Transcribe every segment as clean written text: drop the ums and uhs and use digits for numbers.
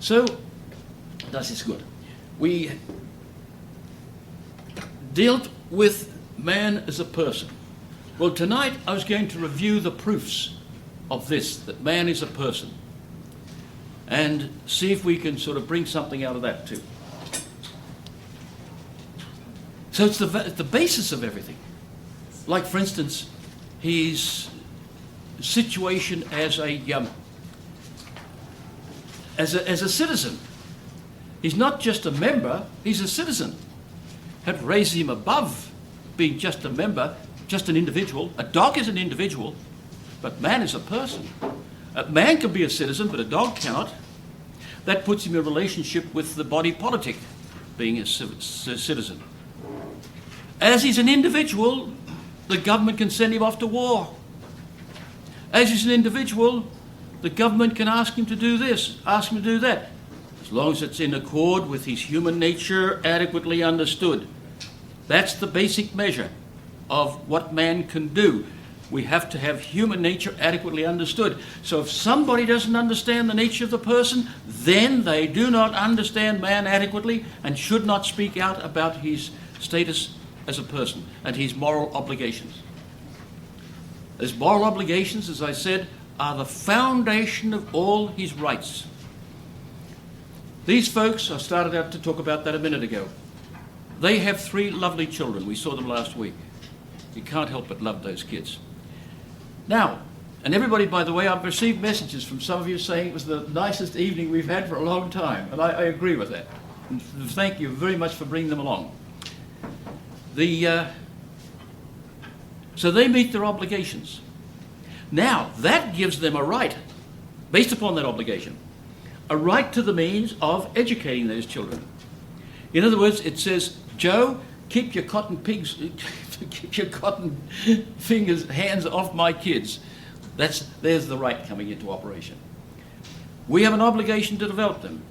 So, das ist good. We dealt with man as a person. Well, tonight I was going to review the proofs of this, that man is a person, and see if we can sort of bring something out of that too. So it's the basis of everything. Like, for instance, his situation as a citizen. He's not just a member, he's a citizen. That raises him above being just a member, just an individual. A dog is an individual, but man is a person. A man can be a citizen, but a dog cannot. That puts him in a relationship with the body politic, being a citizen. As he's an individual, the government can send him off to war. As he's an individual, the government can ask him to do this, ask him to do that, as long as it's in accord with his human nature adequately understood. That's the basic measure of what man can do. We have to have human nature adequately understood. So if somebody doesn't understand the nature of the person, then they do not understand man adequately and should not speak out about his status as a person and his moral obligations. His moral obligations, as I said, are the foundation of all his rights. These folks, I started out to talk about that a minute ago. They have 3 lovely children. We saw them last week. You can't help but love those kids. Now, and everybody, by the way, I've received messages from some of you saying it was the nicest evening we've had for a long time, and I agree with that. And thank you very much for bringing them along. So they meet their obligations. Now, that gives them a right, based upon that obligation, a right to the means of educating those children. In other words, it says, Joe, keep your cotton hands off my kids. There's the right coming into operation. We have an obligation to develop them.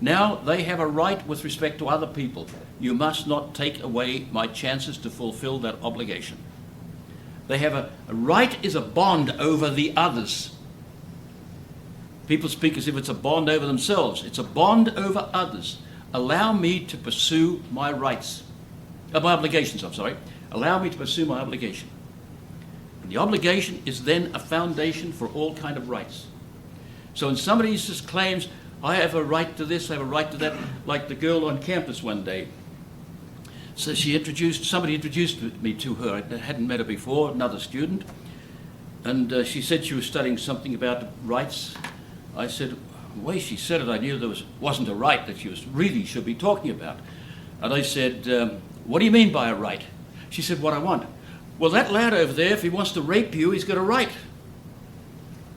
Now they have a right with respect to other people. You must not take away my chances to fulfill that obligation. They have a right is a bond over the others. People speak as if it's a bond over themselves. It's a bond over others. Allow me to pursue my rights. My obligations, I'm sorry. Allow me to pursue my obligation. And the obligation is then a foundation for all kind of rights. So when somebody just claims, I have a right to this, I have a right to that, like the girl on campus one day. So somebody introduced me to her. I hadn't met her before, another student. And she said she was studying something about rights. I said, the way she said it, I knew there wasn't a right that she really should be talking about. And I said, what do you mean by a right? She said, what I want. Well, that lad over there, if he wants to rape you, he's got a right.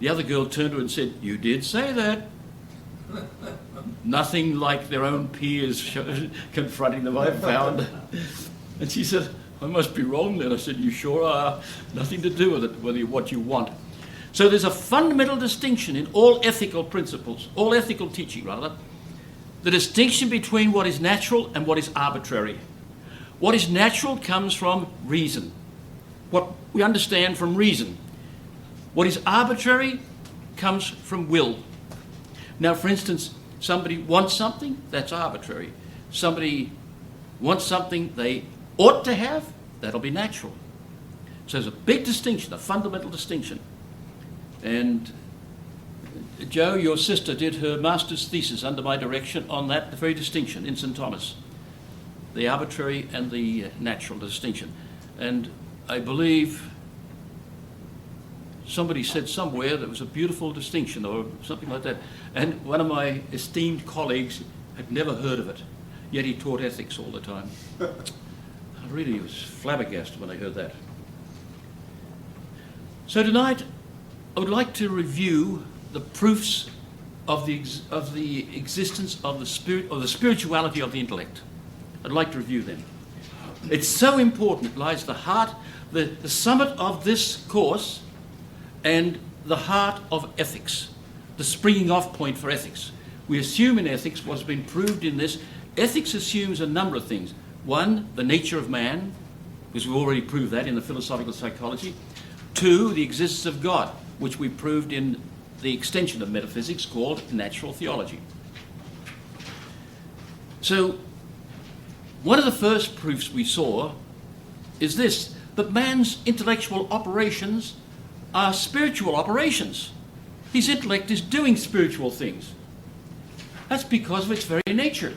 The other girl turned to her and said, you did say that. Nothing like their own peers confronting them, I found. And she said, I must be wrong then. I said, you sure are. Nothing to do with it, what you want. So there's a fundamental distinction in all ethical principles, all ethical teaching rather, the distinction between what is natural and what is arbitrary. What is natural comes from reason, what we understand from reason. What is arbitrary comes from will. Now, for instance, somebody wants something, that's arbitrary. Somebody wants something they ought to have, that'll be natural. So there's a big distinction, a fundamental distinction. And Joe, your sister, did her master's thesis under my direction on that very distinction in St. Thomas, the arbitrary and the natural distinction. And I believe somebody said somewhere that was a beautiful distinction or something like that. And one of my esteemed colleagues had never heard of it, yet he taught ethics all the time. I really was flabbergasted when I heard that. So tonight, I would like to review the proofs of the existence of the spirit, or the spirituality of the intellect. I'd like to review them. It's so important. It lies the heart, the summit of this course, and the heart of ethics, the springing off point for ethics. We assume in ethics what's been proved in this. Ethics assumes a number of things. One, the nature of man, because we've already proved that in the philosophical psychology. 2, the existence of God, which we proved in the extension of metaphysics called natural theology. So, one of the first proofs we saw is this, that man's intellectual operations are spiritual operations. His intellect is doing spiritual things. That's because of its very nature.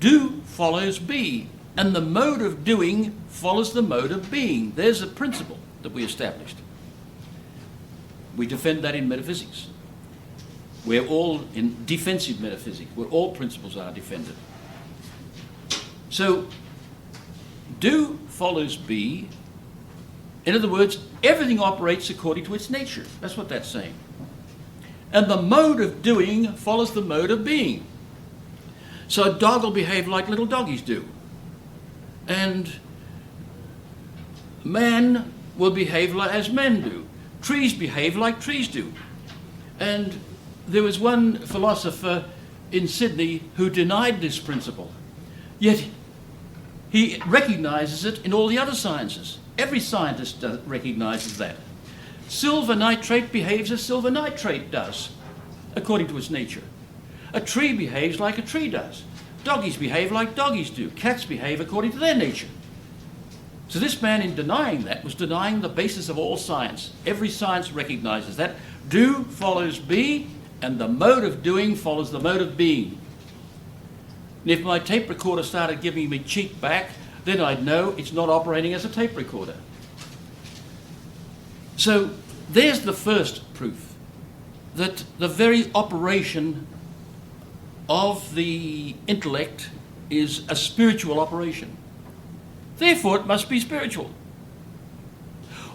Do follows be, and the mode of doing follows the mode of being. There's a principle that we established. We defend that in metaphysics. We're all in defensive metaphysics, where all principles are defended. So, do follows be. In other words, everything operates according to its nature. That's what that's saying. And the mode of doing follows the mode of being. So a dog will behave like little doggies do. And man will behave as men do. Trees behave like trees do. And there was one philosopher in Sydney who denied this principle. Yet he recognizes it in all the other sciences. Every scientist recognizes that. Silver nitrate behaves as silver nitrate does, according to its nature. A tree behaves like a tree does. Doggies behave like doggies do. Cats behave according to their nature. So this man, in denying that, was denying the basis of all science. Every science recognizes that. Do follows be, and the mode of doing follows the mode of being. And if my tape recorder started giving me cheek back, then I'd know it's not operating as a tape recorder. So there's the first proof, that the very operation of the intellect is a spiritual operation. Therefore, it must be spiritual.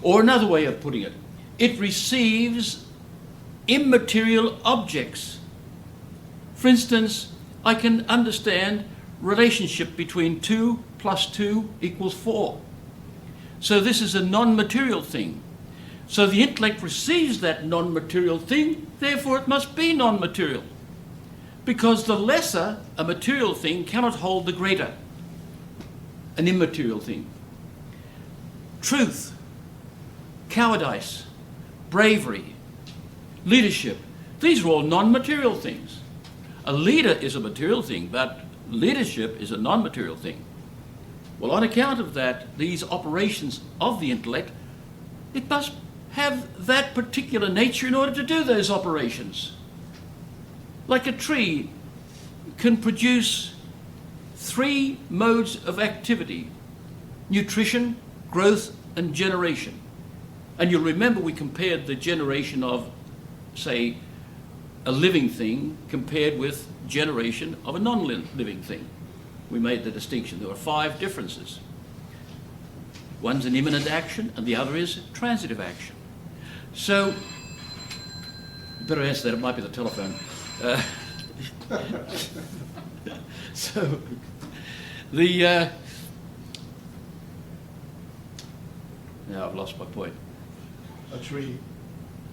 Or another way of putting it, it receives immaterial objects. For instance, I can understand relationship between 2 plus 2 equals 4. So this is a non-material thing. So the intellect receives that non-material thing, therefore it must be non-material. Because the lesser, a material thing, cannot hold the greater, an immaterial thing. Truth, cowardice, bravery, leadership, these are all non-material things. A leader is a material thing, but leadership is a non-material thing. Well, on account of that, these operations of the intellect, it must have that particular nature in order to do those operations. Like a tree can produce 3 modes of activity: nutrition, growth, and generation. And you'll remember we compared the generation of, say, a living thing compared with generation of a non-living thing. We made the distinction. There were 5 differences. One's an imminent action, and the other is transitive action. So, better answer that, it might be the telephone. So, now I've lost my point. A tree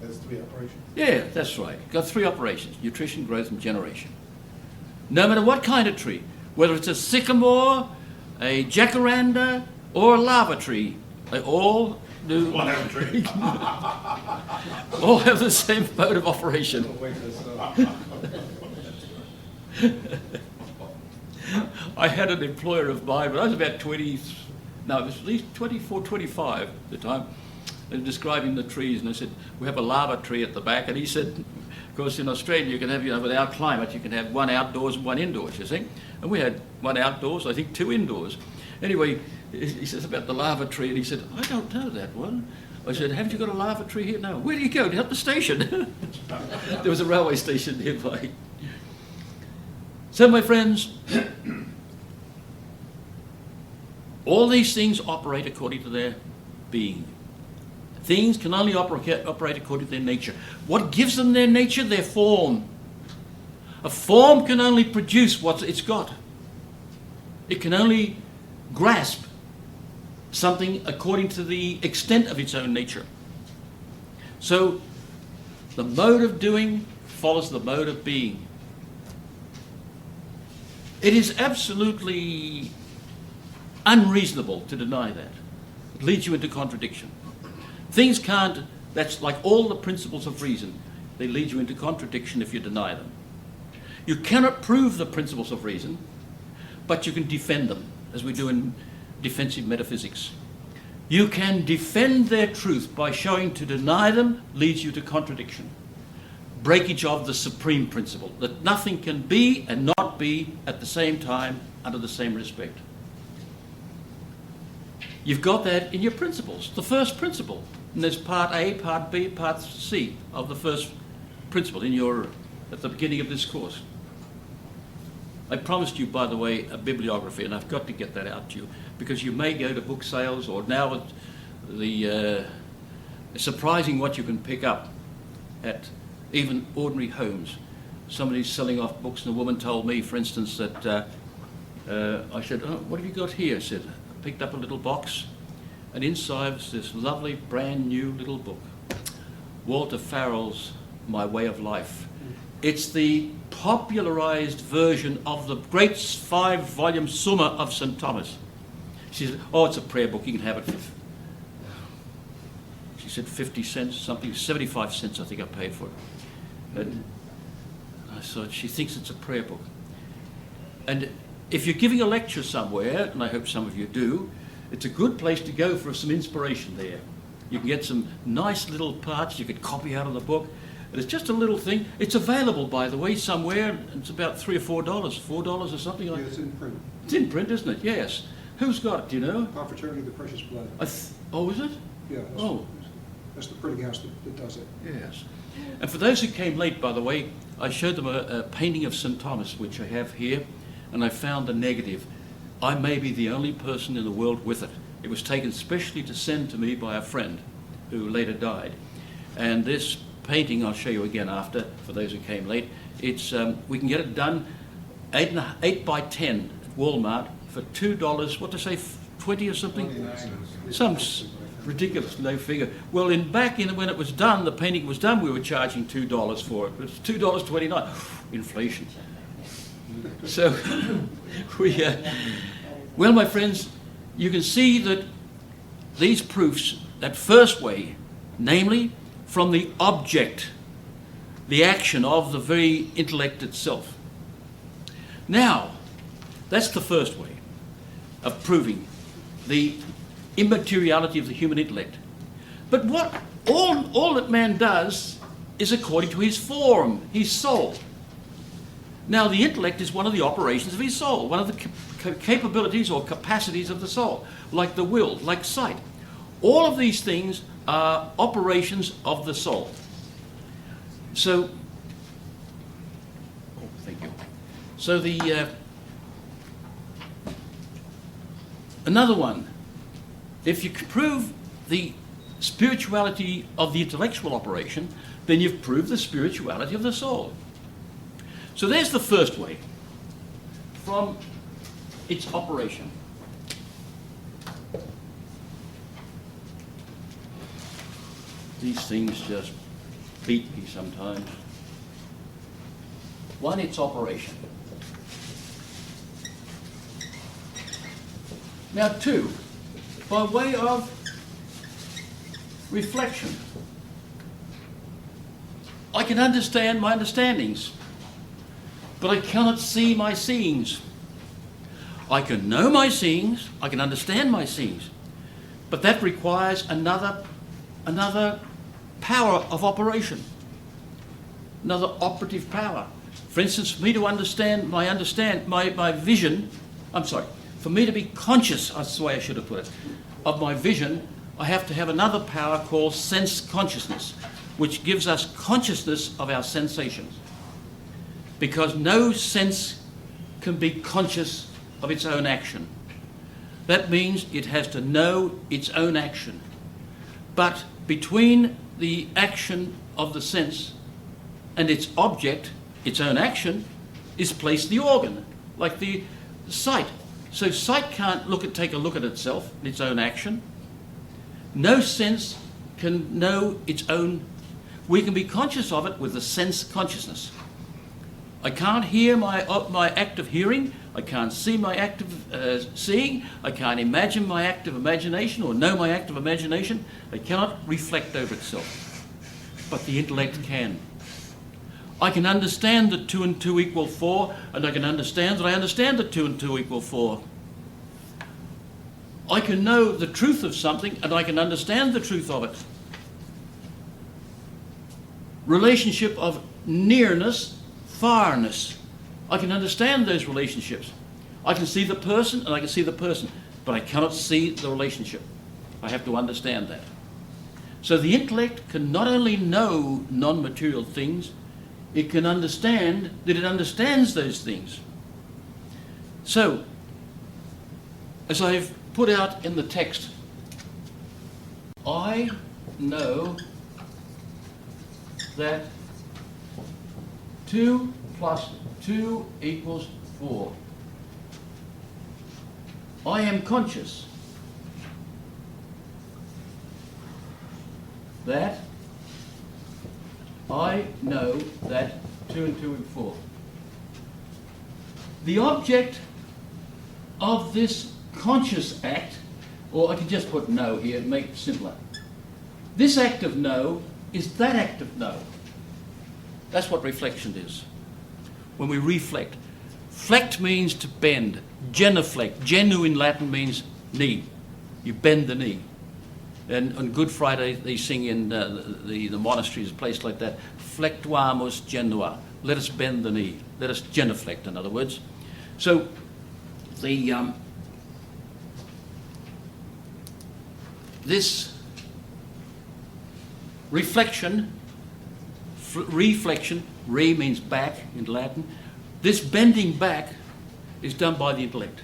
has 3 operations. Yeah, that's right. Got 3 operations: nutrition, growth, and generation. No matter what kind of tree, whether it's a sycamore, a jacaranda, or a lava tree, they all do. Whatever tree. All have the same mode of operation. I had an employer of mine, but I was about 20, no, it was at least 24, 25 at the time. They were describing the trees, and I said, we have a lava tree at the back, and he said, of course in Australia you can have, with our climate, you can have 1 outdoors and 1 indoors, you see. And we had 1 outdoors, I think 2 indoors. Anyway, he says about the lava tree, and he said, I don't know that one. I said, haven't you got a lava tree here? No. Where do you go? Down the station. There was a railway station nearby. So, my friends, all these things operate according to their being. Things can only operate according to their nature. What gives them their nature? Their form. A form can only produce what it's got. It can only grasp something according to the extent of its own nature. So, the mode of doing follows the mode of being. It is absolutely unreasonable to deny that. It leads you into contradiction. Things can't, that's like all the principles of reason, they lead you into contradiction if you deny them. You cannot prove the principles of reason but you can defend them, as we do in defensive metaphysics. You can defend their truth by showing to deny them leads you to contradiction. Breakage of the supreme principle, that nothing can be and not be at the same time under the same respect. You've got that in your principles, the first principle. And there's part A, part B, part C of the first principle at the beginning of this course. I promised you, by the way, a bibliography, and I've got to get that out to you, because you may go to book sales, or now it's surprising what you can pick up at even ordinary homes. Somebody's selling off books, and a woman told me, for instance, that I said, "Oh, what have you got here?" I said, I picked up a little box, and inside was this lovely brand new little book, Walter Farrell's My Way of Life. It's the popularized version of the great 5-volume Summa of St. Thomas. She said, "Oh, it's a prayer book, you can have it for," she said, 50 cents, something, 75 cents I think I paid for it. And I thought, she thinks it's a prayer book. And if you're giving a lecture somewhere, and I hope some of you do, it's a good place to go for some inspiration there. You can get some nice little parts you could copy out of the book. And it's just a little thing. It's available, by the way, somewhere. And it's about $3 or $4 or something like that. Yeah, it's in print. It's in print, isn't it? Yes. Who's got it, do you know? Confraternity of the Precious Blood. Oh, is it? Yeah. That's the printing house that does it. Yes. And for those who came late, by the way, I showed them a painting of St. Thomas, which I have here, and I found a negative. I may be the only person in the world with it. It was taken specially to send to me by a friend who later died. And this painting, I'll show you again after, for those who came late. It's we can get it done 8 by 10 at Walmart for $2, what to say, 20 or something? Some ridiculous low figure. Well, when it was done, the painting was done, we were charging $2 for it. It was $2.29. Inflation. So, well, my friends, you can see that these proofs, that first way, namely from the object, the action of the very intellect itself. Now, that's the first way of proving the immateriality of the human intellect. But what all that man does is according to his form, his soul. Now, the intellect is one of the operations of his soul, one of the capabilities or capacities of the soul, like the will, like sight. All of these things are operations of the soul. So, thank you. So another one, if you can prove the spirituality of the intellectual operation, then you've proved the spirituality of the soul. So there's the first way, from its operation. These things just beat me sometimes. One, its operation. Now, two, by way of reflection. I can understand my understandings, but I cannot see my seeings. I can know my seeings, I can understand my seeings, but that requires another power of operation, another operative power. For instance, for me to understand my vision, for me to be conscious, that's the way I should have put it, of my vision, I have to have another power called sense consciousness, which gives us consciousness of our sensations. Because no sense can be conscious of its own action. That means it has to know its own action. But between the action of the sense and its object, its own action, is placed the organ, like the sight. So sight can't take a look at itself, its own action. No sense can know its own. We can be conscious of it with the sense consciousness. I can't hear my act of hearing. I can't see my act of seeing. I can't imagine my act of imagination or know my act of imagination. It cannot reflect over itself. But the intellect can. I can understand that 2 and 2 equal 4, and I can understand that I understand that 2 and 2 equal 4. I can know the truth of something, and I can understand the truth of it. Relationship of nearness, farness. I can understand those relationships. I can see the person, and I can see the person, but I cannot see the relationship. I have to understand that. So the intellect can not only know non-material things, it can understand that it understands those things. So, as I've put out in the text, I know that 2 plus 2 equals 4. I am conscious that I know that 2 and 2 and 4. The object of this conscious act, or I can just put know here and make it simpler. This act of know is that act of know. That's what reflection is. When we reflect. Flect means to bend. Genuflect. Genu in Latin means knee. You bend the knee. And on Good Friday, they sing in the monasteries, a place like that, flectuamus genua. Let us bend the knee. Let us genuflect, in other words. So, this reflection, re means back in Latin. This bending back is done by the intellect.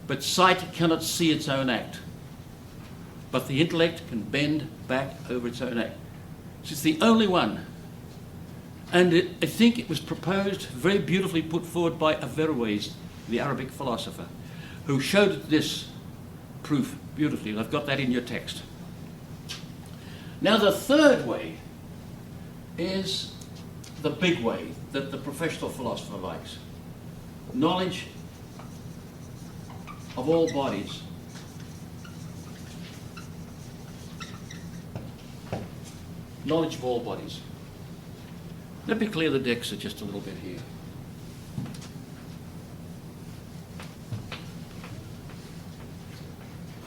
But sight cannot see its own act. But the intellect can bend back over its own act. So it's the only one. And I think it was proposed, very beautifully put forward by Averroes, the Arabic philosopher, who showed this proof beautifully. And I've got that in your text. Now the third way is the big way that the professional philosopher likes. Knowledge of all bodies. Knowledge of all bodies. Let me clear the decks just a little bit here.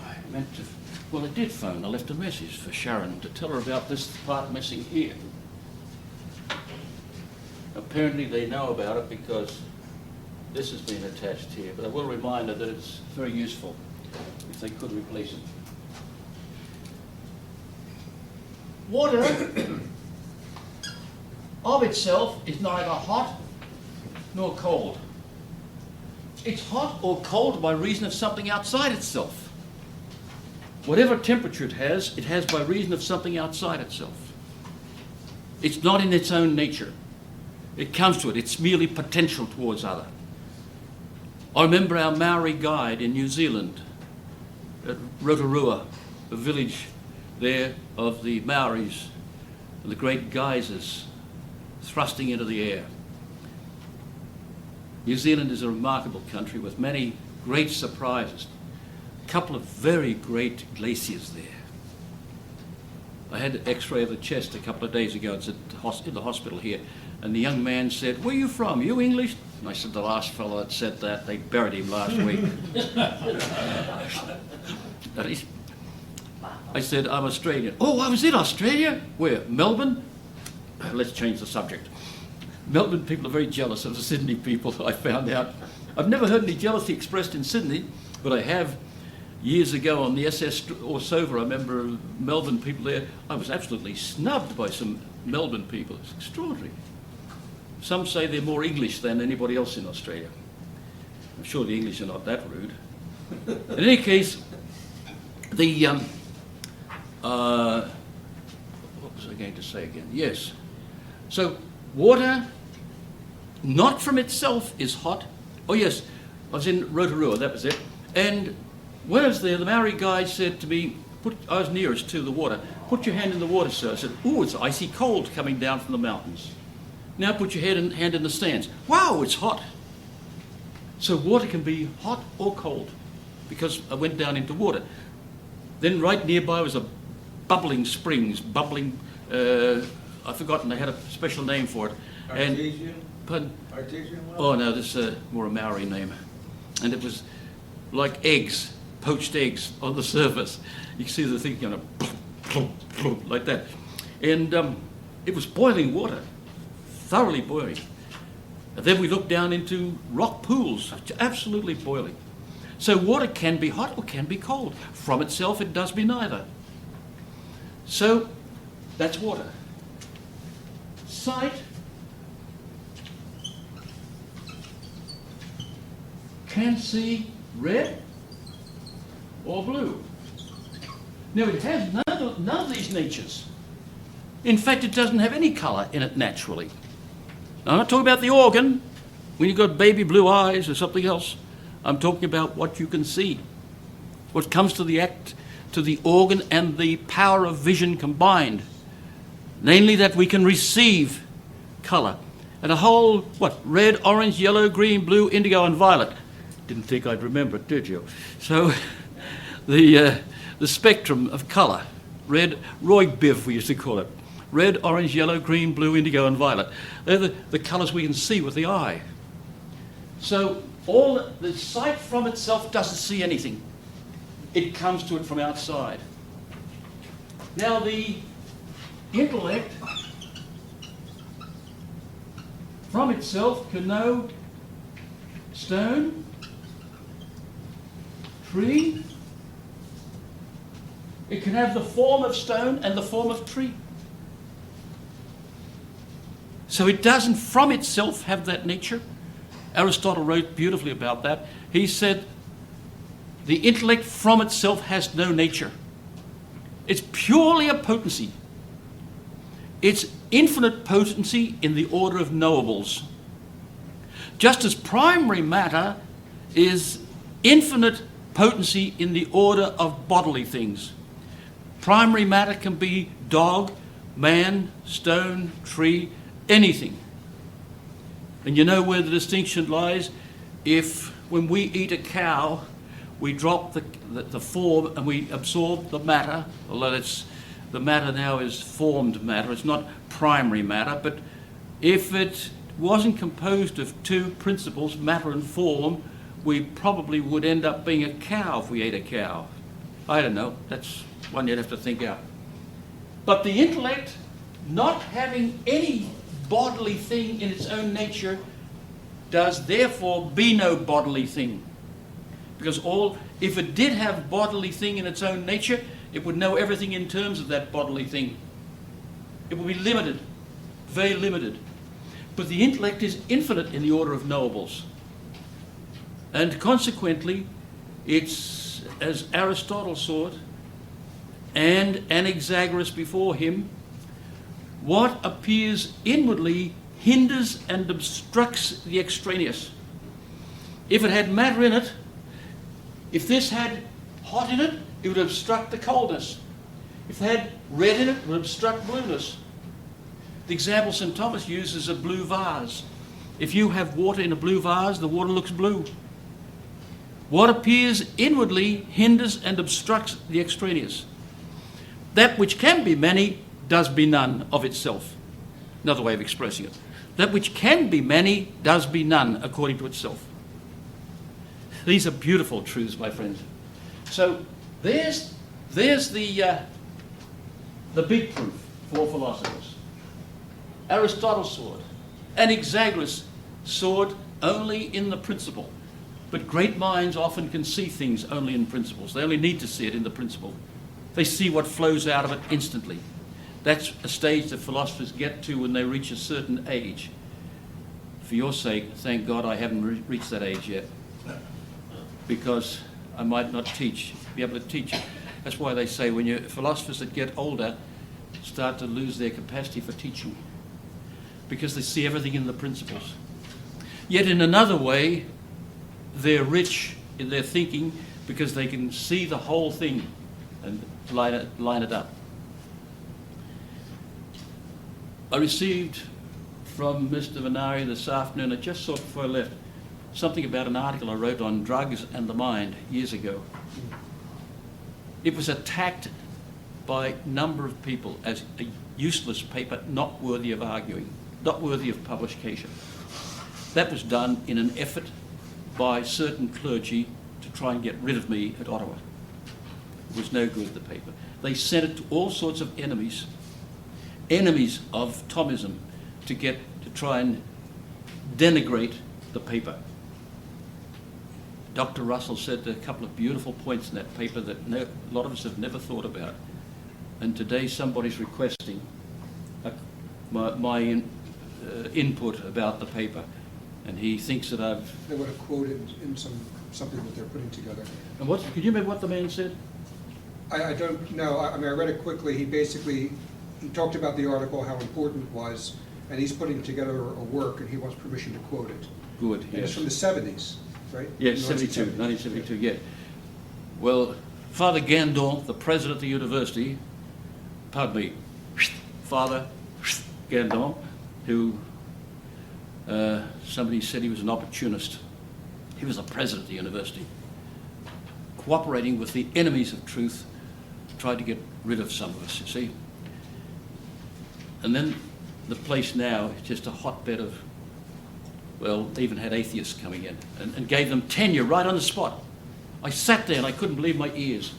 I meant to, well, I did phone. I left a message for Sharon to tell her about this part missing here. Apparently they know about it because this has been attached here, but I will remind her that it's very useful if they could replace it. Water of itself is neither hot nor cold. It's hot or cold by reason of something outside itself. Whatever temperature it has by reason of something outside itself. It's not in its own nature. It comes to it. It's merely potential towards other. I remember our Maori guide in New Zealand at Rotorua, a village there of the Maoris, the great geysers thrusting into the air. New Zealand is a remarkable country with many great surprises. A couple of very great glaciers there. I had an x-ray of the chest a couple of days ago. It's in the hospital here. And the young man said, "Where are you from? You English?" And I said, "The last fellow that said that, they buried him last week." I said, "I'm Australian." "Oh, I was in Australia." "Where? Melbourne?" Let's change the subject. Melbourne people are very jealous of the Sydney people, I found out. I've never heard any jealousy expressed in Sydney, but I have years ago on the SS Orsova. I remember Melbourne people there. I was absolutely snubbed by some Melbourne people. It's extraordinary. Some say they're more English than anybody else in Australia. I'm sure the English are not that rude. In any case, the what was I going to say again? Yes. So water, not from itself, is hot. Oh yes, I was in Rotorua, that was it. And when I was there, the Maori guide said to me, I was nearest to the water, "Put your hand in the water, sir." I said, "Ooh, it's icy cold coming down from the mountains." "Now put your hand in the sands." "Wow, it's hot." So water can be hot or cold, because I went down into water. Then right nearby was a bubbling springs, I've forgotten, they had a special name for it. And, Artesian? pardon? Artesian well? Oh no, this is more a Maori name. And it was like eggs, poached eggs on the surface. You can see the thing going like that. And it was boiling water, thoroughly boiling. And then we looked down into rock pools, absolutely boiling. So water can be hot or can be cold. From itself, it does be neither. So that's water. Sight can see red or blue. Now it has none of these natures. In fact, it doesn't have any colour in it naturally. Now, I'm not talking about the organ, when you've got baby blue eyes or something else. I'm talking about what you can see. What comes to the act, to the organ and the power of vision combined. Namely that we can receive colour. And a whole, red, orange, yellow, green, blue, indigo and violet. Didn't think I'd remember it, did you? So the spectrum of colour, red, Roy-Biv we used to call it. Red, orange, yellow, green, blue, indigo and violet. They're the colours we can see with the eye. So all the sight from itself doesn't see anything. It comes to it from outside. Now the intellect from itself can know stone, tree. It can have the form of stone and the form of tree. So it doesn't from itself have that nature. Aristotle wrote beautifully about that. He said, the intellect from itself has no nature. It's purely a potency. It's infinite potency in the order of knowables. Just as primary matter is infinite potency in the order of bodily things. Primary matter can be dog, man, stone, tree, anything. And you know where the distinction lies? If when we eat a cow, we drop the form and we absorb the matter, although the matter now is formed matter, it's not primary matter, but if it wasn't composed of two principles, matter and form, we probably would end up being a cow if we ate a cow. I don't know, that's one you'd have to think out. But the intellect, not having any bodily thing in its own nature, does therefore be no bodily thing. Because if it did have bodily thing in its own nature, it would know everything in terms of that bodily thing. It would be limited, very limited. But the intellect is infinite in the order of knowables. And consequently, it's, as Aristotle saw it, and Anaxagoras before him, what appears inwardly hinders and obstructs the extraneous. If it had matter in it, if this had hot in it, it would obstruct the coldness. If it had red in it, it would obstruct blueness. The example St. Thomas uses is a blue vase. If you have water in a blue vase, the water looks blue. What appears inwardly hinders and obstructs the extraneous. That which can be many does be none of itself. Another way of expressing it. That which can be many does be none according to itself. These are beautiful truths, my friends. So there's the big proof for philosophers. Aristotle saw it. Anaxagoras saw it only in the principle. But great minds often can see things only in principles. They only need to see it in the principle. They see what flows out of it instantly. That's a stage that philosophers get to when they reach a certain age. For your sake, thank God I haven't reached that age yet, because I might not be able to teach. That's why they say when philosophers that get older start to lose their capacity for teaching, because they see everything in the principles. Yet in another way, they're rich in their thinking because they can see the whole thing and line it up. I received from Mr. Venari this afternoon, I just saw it before I left, something about an article I wrote on drugs and the mind years ago. It was attacked by a number of people as a useless paper not worthy of arguing. not worthy of publication. That was done in an effort by certain clergy to try and get rid of me at Ottawa. It was no good, the paper. They sent it to all sorts of enemies of Thomism, to try and denigrate the paper. Dr. Russell said a couple of beautiful points in that paper that a lot of us have never thought about. And today somebody's requesting my input about the paper. And he thinks that They would have quoted in something that they're putting together. And can you remember what the man said? I don't know. I mean, I read it quickly. He talked about the article, how important it was, and he's putting together a work, and he wants permission to quote it. Good, And yes. it's from the 70s, right? Yes, 1972, yeah. Well, Father Gandon, the president of the university, pardon me, Father Gandon, who somebody said he was an opportunist. He was the president of the university, cooperating with the enemies of truth, tried to get rid of some of us, you see. And then the place now is just a hotbed of, well, they even had atheists coming in and gave them tenure right on the spot. I sat there and I couldn't believe my ears.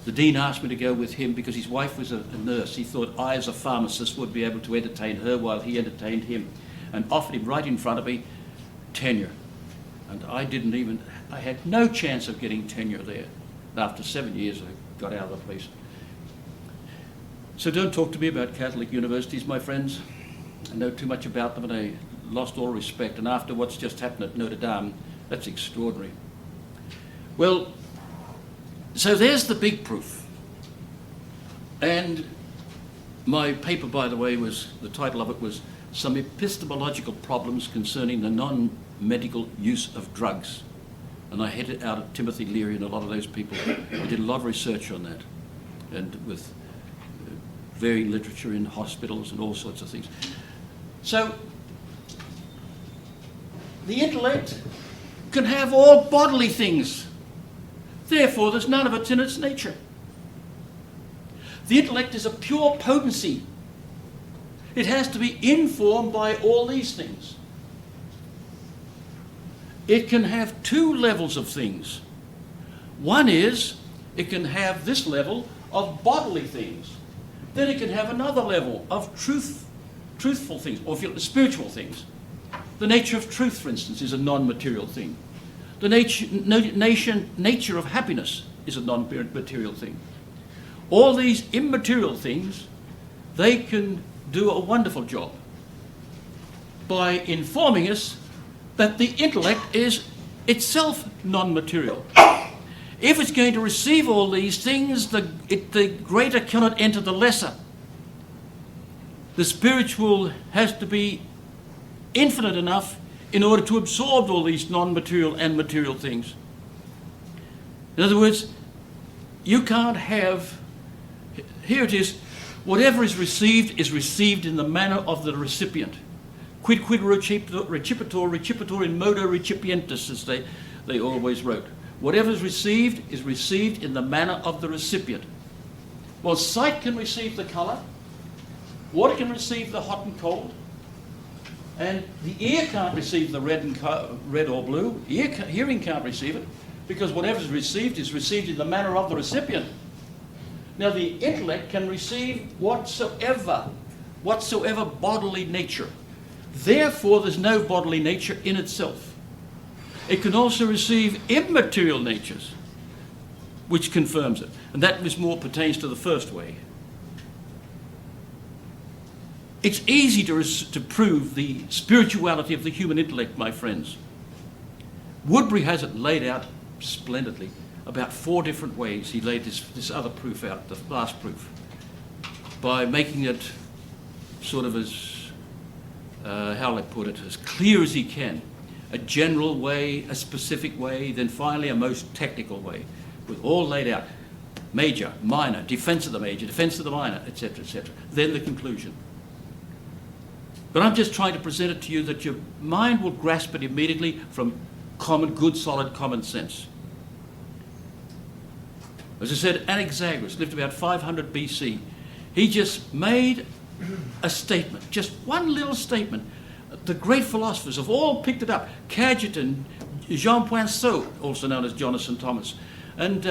The dean asked me to go with him because his wife was a nurse. He thought I, as a pharmacist, would be able to entertain her while he entertained him, and offered him right in front of me tenure. And I had no chance of getting tenure there. And after 7 years, I got out of the place. So don't talk to me about Catholic universities, my friends. I know too much about them and I lost all respect. And after what's just happened at Notre Dame, that's extraordinary. Well, so there's the big proof. And my paper, by the way, the title of it was Some Epistemological Problems Concerning the Non-Medical Use of Drugs. And I had it out of Timothy Leary and a lot of those people. We did a lot of research on that, and with varying literature in hospitals and all sorts of things. So, the intellect can have all bodily things. Therefore, there's none of it in its nature. The intellect is a pure potency. It has to be informed by all these things. It can have two levels of things. One is, it can have this level of bodily things. Then it can have another level of truthful things, or if you like, spiritual things. The nature of truth, for instance, is a non-material thing. The nature of happiness is a non-material thing. All these immaterial things, they can do a wonderful job by informing us that the intellect is itself non-material. If it's going to receive all these things, the greater cannot enter the lesser. The spiritual has to be infinite enough in order to absorb all these non-material and material things. In other words, you can't have, here it is, whatever is received in the manner of the recipient. Quid recipitur in modo recipientis, as they always wrote. Whatever is received in the manner of the recipient. Well, sight can receive the colour, water can receive the hot and cold, and the ear can't receive the red or blue. Hearing can't receive it, because whatever is received in the manner of the recipient. Now, the intellect can receive whatsoever bodily nature. Therefore, there's no bodily nature in itself. It can also receive immaterial natures, which confirms it. And that pertains to the first way. It's easy to prove the spirituality of the human intellect, my friends. Woodbury has it laid out splendidly, about 4 different ways. He laid this other proof out, the last proof, by making it sort of as, how will I put it, as clear as he can. A general way, a specific way, then finally a most technical way, with all laid out. Major, minor, defense of the major, defense of the minor, etc., etc. Then the conclusion. But I'm just trying to present it to you that your mind will grasp it immediately from good, solid common sense. As I said, Anaxagoras lived about 500 BC. He just made a statement, just one little statement. The great philosophers have all picked it up. Cajetan, Jean Poinsot, also known as John of St. Thomas, and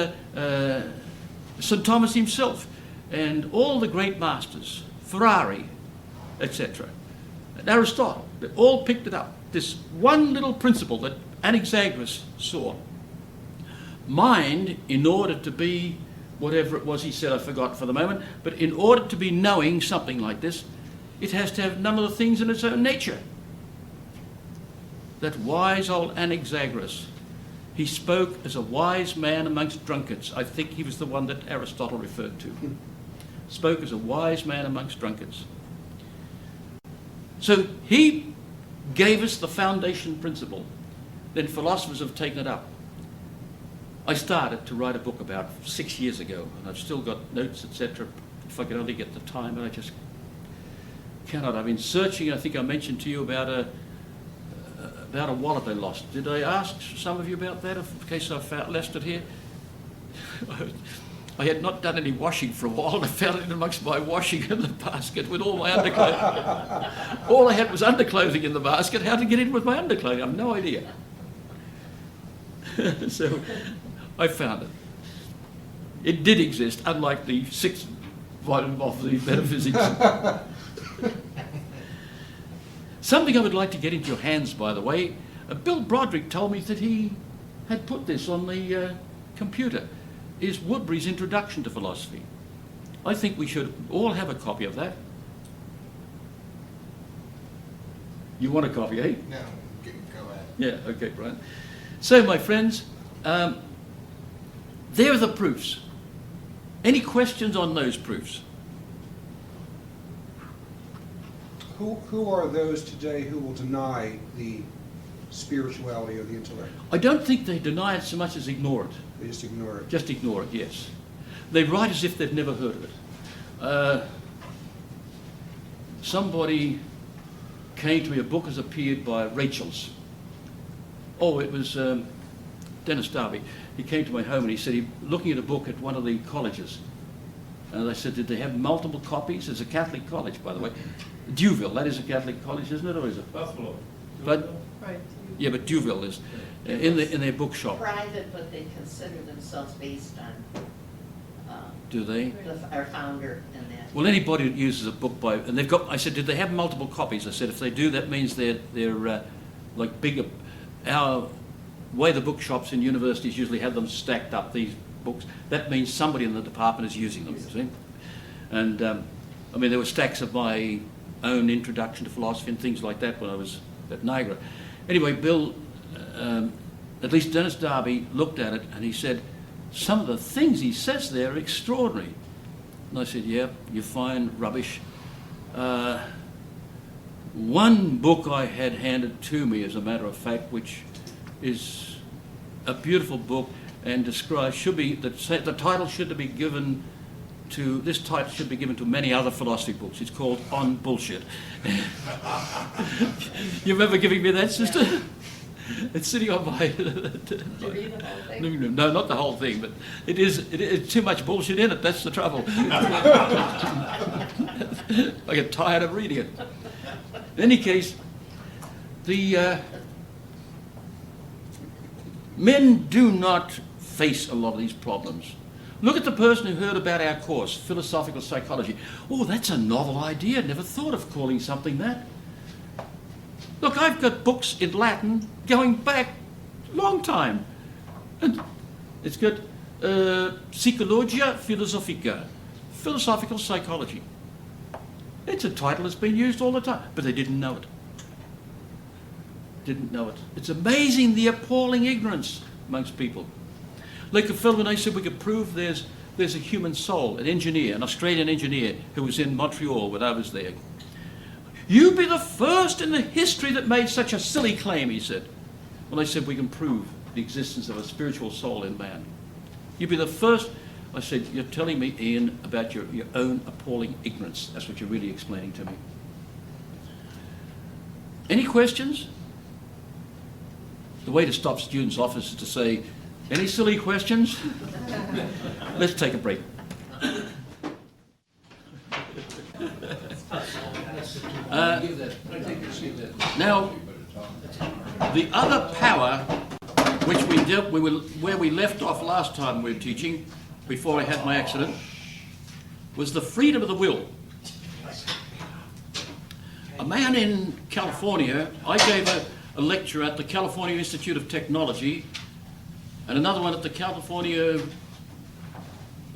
St. Thomas himself, and all the great masters, Ferrari, etc. And Aristotle, they all picked it up. This one little principle that Anaxagoras saw. Mind, in order to be whatever it was he said, I forgot for the moment, but in order to be knowing something like this, it has to have none of the things in its own nature. That wise old Anaxagoras, he spoke as a wise man amongst drunkards. I think he was the one that Aristotle referred to. Spoke as a wise man amongst drunkards. So he gave us the foundation principle. Then philosophers have taken it up. I started to write a book about 6 years ago, and I've still got notes, etc. If I could only get the time, but I just cannot. I've been searching. I think I mentioned to you about a wallet I lost. Did I ask some of you about that, in case I've left it here? I had not done any washing for a while, and I found it in amongst my washing in the basket with all my underclothing. All I had was underclothing in the basket. How to get in with my underclothing? I have no idea. So I found it. It did exist, unlike the 6th volume of the Metaphysics. Something I would like to get into your hands, by the way. Bill Broderick told me that he had put this on the computer, is Woodbury's Introduction to Philosophy. I think we should all have a copy of that. You want a copy, eh? No, go ahead. Yeah, okay, Brian. So, my friends, there are the proofs. Any questions on those proofs? Who are those today who will deny the spirituality of the intellect? I don't think they deny it so much as ignore it. They just ignore it. Just ignore it, yes. They write as if they've never heard of it. Somebody came to me, a book has appeared by Rachel's. Oh, it was Dennis Darby. He came to my home and he said, looking at a book at one of the colleges. And I said, did they have multiple copies? It's a Catholic college, by the way. Duville, that is a Catholic college, isn't it, or is it? Buffalo. But, Right. yeah, but Duville is in their bookshop. Private, but they consider themselves based on Do they? our founder and that. Well, anybody that uses a book by, and they've got, I said, did they have multiple copies? I said, if they do, that means they're like bigger. Our way the bookshops in universities usually have them stacked up, these books. That means somebody in the department is using them, you see. And I mean, there were stacks of my own introduction to philosophy and things like that when I was at Niagara. Anyway, Bill, at least Dennis Darby, looked at it and he said, some of the things he says there are extraordinary. And I said, yeah, you find rubbish. One book I had handed to me, as a matter of fact, which is a beautiful book and describes, the title should be given to, this title should be given to many other philosophy books. It's called On Bullshit. You remember giving me that, sister? Yeah. It's sitting on my... Did you read the whole thing? No, not the whole thing, but it's too much bullshit in it, that's the trouble. I get tired of reading it. In any case, the men do not face a lot of these problems. Look at the person who heard about our course, philosophical psychology. Oh, that's a novel idea. Never thought of calling something that. Look, I've got books in Latin going back a long time. And it's got Psychologia Philosophica, philosophical psychology. It's a title that's been used all the time, but they didn't know it. Didn't know it. It's amazing the appalling ignorance amongst people. Like a fellow and I said we could prove there's a human soul, an engineer, an Australian engineer who was in Montreal when I was there. You'd be the first in the history that made such a silly claim, he said. When I said we can prove the existence of a spiritual soul in man. You'd be the first. I said, you're telling me, Ian, about your own appalling ignorance. That's what you're really explaining to me. Any questions? The way to stop students off is to say, any silly questions? Let's take a break. The other power which we dealt with, where we left off last time we were teaching, before I had my accident, was the freedom of the will. A man in California, I gave a lecture at the California Institute of Technology and another one at the California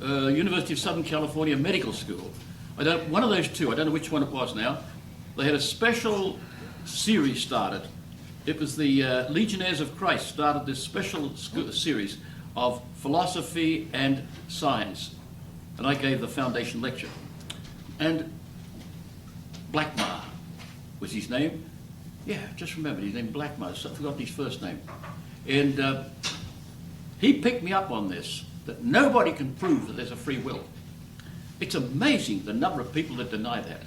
University of Southern California Medical School. One of those two, I don't know which one it was now. They had a special series started. It was the Legionnaires of Christ started this special series of philosophy and science. And I gave the foundation lecture. And Blackmar was his name. Yeah, just remembered his name, Blackmar. I forgot his first name. And he picked me up on this, that nobody can prove that there's a free will. It's amazing the number of people that deny that.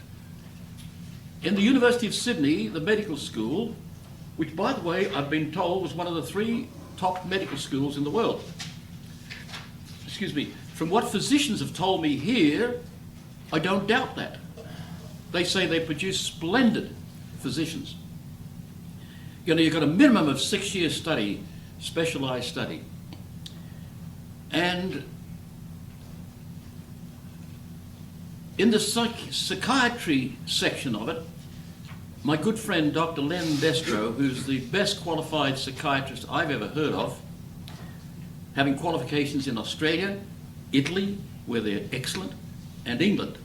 In the University of Sydney, the medical school, which, by the way, I've been told was one of the 3 top medical schools in the world. Excuse me. From what physicians have told me here, I don't doubt that. They say they produce splendid physicians. You know, you've got a minimum of 6 years study, specialized study. And in the psychiatry section of it, my good friend Dr. Len Destro, who's the best qualified psychiatrist I've ever heard of, having qualifications in Australia, Italy, where they're excellent, and England.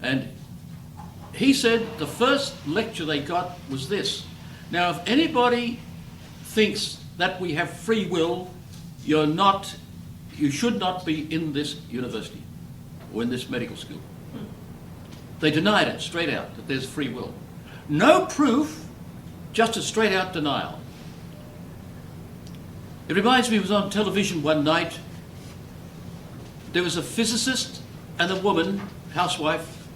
And he said the first lecture they got was this. Now, if anybody thinks that we have free will, you should not be in this university or in this medical school. They denied it straight out, that there's free will. No proof, just a straight out denial. It reminds me, I was on television one night. There was a physicist and a woman, housewife,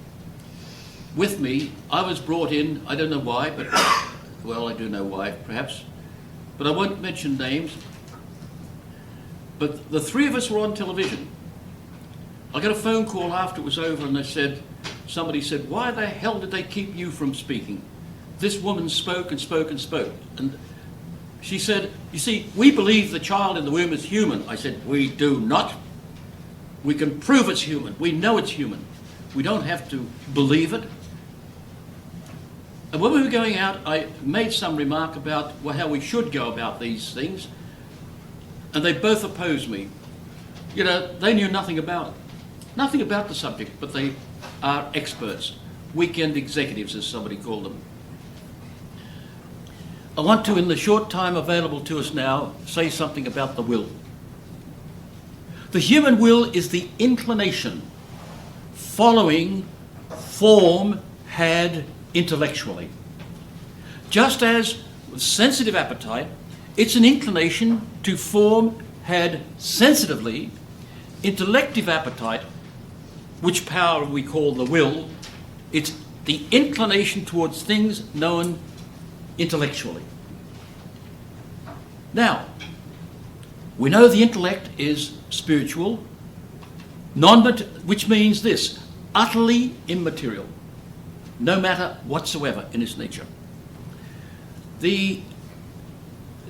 with me. I was brought in, I don't know why, but, well, I do know why, perhaps, but I won't mention names. But the 3 of us were on television. I got a phone call after it was over and somebody said, why the hell did they keep you from speaking? This woman spoke and spoke and spoke. And she said, you see, we believe the child in the womb is human. I said, we do not. We can prove it's human. We know it's human. We don't have to believe it. And when we were going out, I made some remark about how we should go about these things. And they both opposed me. You know, they knew nothing about it. Nothing about the subject, but they are experts. Weekend executives, as somebody called them. I want to, in the short time available to us now, say something about the will. The human will is the inclination following form had intellectually. Just as with sensitive appetite, it's an inclination to form had sensitively. Intellective appetite, which power we call the will, it's the inclination towards things known intellectually. Now, we know the intellect is spiritual, which means this, utterly immaterial, no matter whatsoever in its nature.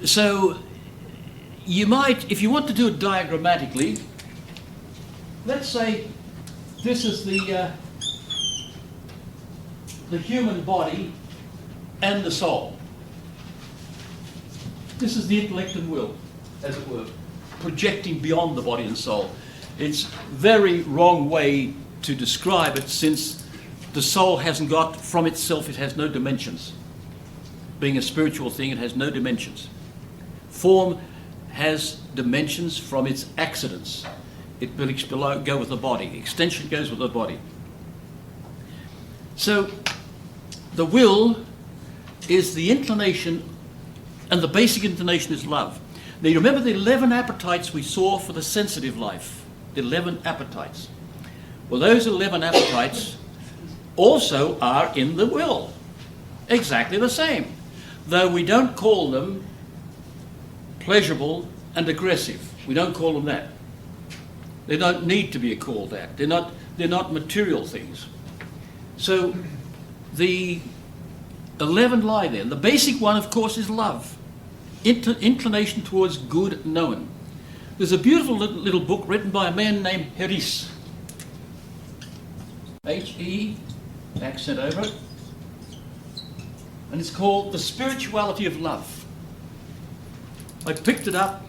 So you might, if you want to do it diagrammatically, let's say this is the human body and the soul. This is the intellect and will, as it were, projecting beyond the body and soul. It's a very wrong way to describe it, since the soul hasn't got, from itself, it has no dimensions. Being a spiritual thing, it has no dimensions. Form has dimensions from its accidents. It will go with the body. Extension goes with the body. So the will is the inclination, and the basic inclination is love. Now you remember the 11 appetites we saw for the sensitive life, the 11 appetites. Well, those 11 appetites also are in the will, exactly the same, though we don't call them pleasurable and aggressive. We don't call them that. They don't need to be called that. They're not material things. So the 11 lie there. The basic one, of course, is love. inclination towards good knowing. There's a beautiful little book written by a man named Heris. H-E, accent over it. And it's called The Spirituality of Love. I picked it up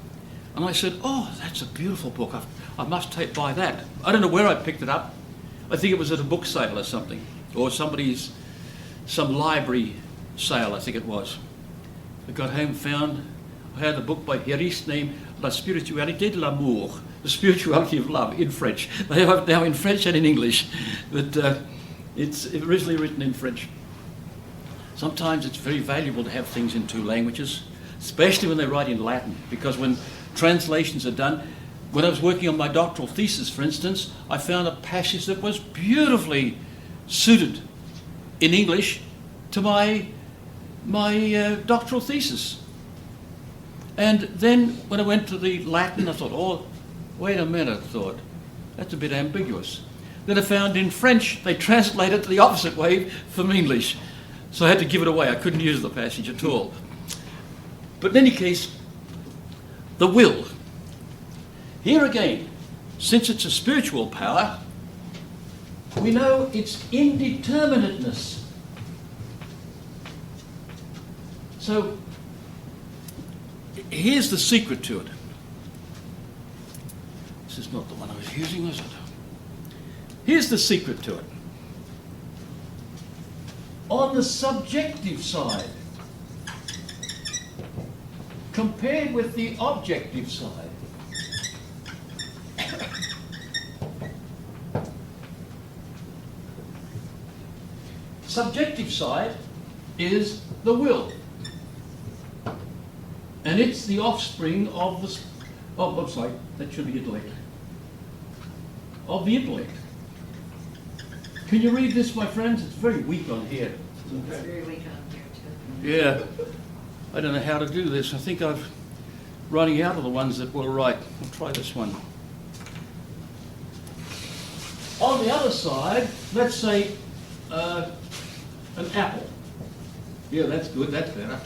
and I said, oh, that's a beautiful book. I must buy that. I don't know where I picked it up. I think it was at a book sale or something. Or some library sale, I think it was. I got home, found I had a book by Heris named La Spiritualité de l'Amour, The Spirituality of Love, in French. They have it now in French and in English, but it's originally written in French. Sometimes it's very valuable to have things in two languages, especially when they write in Latin, because when translations are done, when I was working on my doctoral thesis, for instance, I found a passage that was beautifully suited in English to my doctoral thesis. And then when I went to the Latin, I thought, oh, wait a minute, that's a bit ambiguous. Then I found in French, they translated it the opposite way from English. So I had to give it away. I couldn't use the passage at all. But in any case, the will. Here again, since it's a spiritual power, we know its indeterminateness. So, here's the secret to it. This is not the one I was using, was it? Here's the secret to it. On the subjective side, compared with the objective side, subjective side is the will. And it's the offspring of the... Oh, I'm sorry, that should be intellect. Of the intellect. Can you read this, my friends? It's very weak on here. It's very weak on here, too. Yeah. I don't know how to do this. I think I'm running out of the ones that were right. I'll try this one. On the other side, let's say an apple. Yeah, that's good. That's better.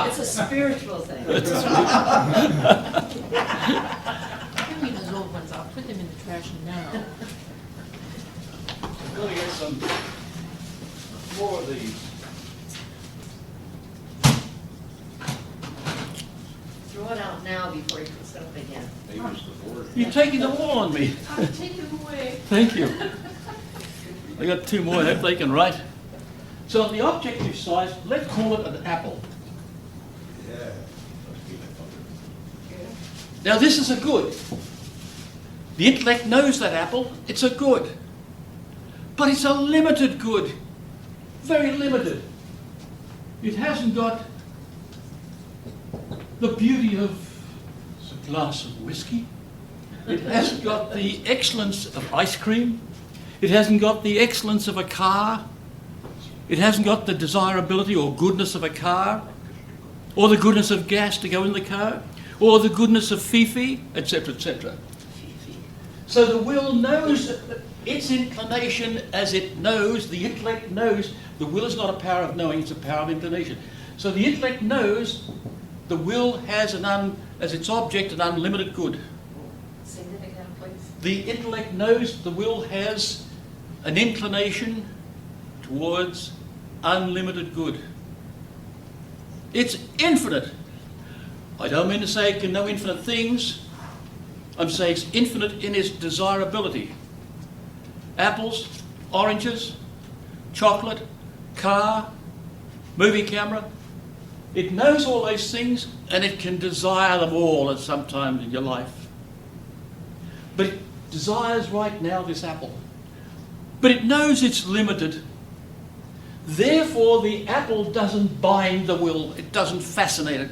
It's a spiritual thing. I can leave those old ones. I'll put them in the trash now. I'm going to get some more of these. Throw it out now before you put stuff again. You're taking them all on me. I'll take them away. Thank you. I got two more. I hope they can write. So on the objective side, let's call it an apple. Yeah. Now this is a good. The intellect knows that apple. It's a good. But it's a limited good. Very limited. It hasn't got the beauty of a glass of whiskey. It hasn't got the excellence of ice cream. It hasn't got the excellence of a car. It hasn't got the desirability or goodness of a car, or the goodness of gas to go in the car, or the goodness of Fifi, etc., etc. So the will knows its inclination as it knows, the intellect knows. The will is not a power of knowing, it's a power of inclination. So the intellect knows the will has as its object an unlimited good. Significant, please. The intellect knows the will has an inclination towards unlimited good. It's infinite. I don't mean to say it can know infinite things. I'm saying it's infinite in its desirability. Apples, oranges, chocolate, car, movie camera. It knows all those things and it can desire them all at some time in your life. But it desires right now this apple. But it knows it's limited. Therefore, the apple doesn't bind the will. It doesn't fascinate it.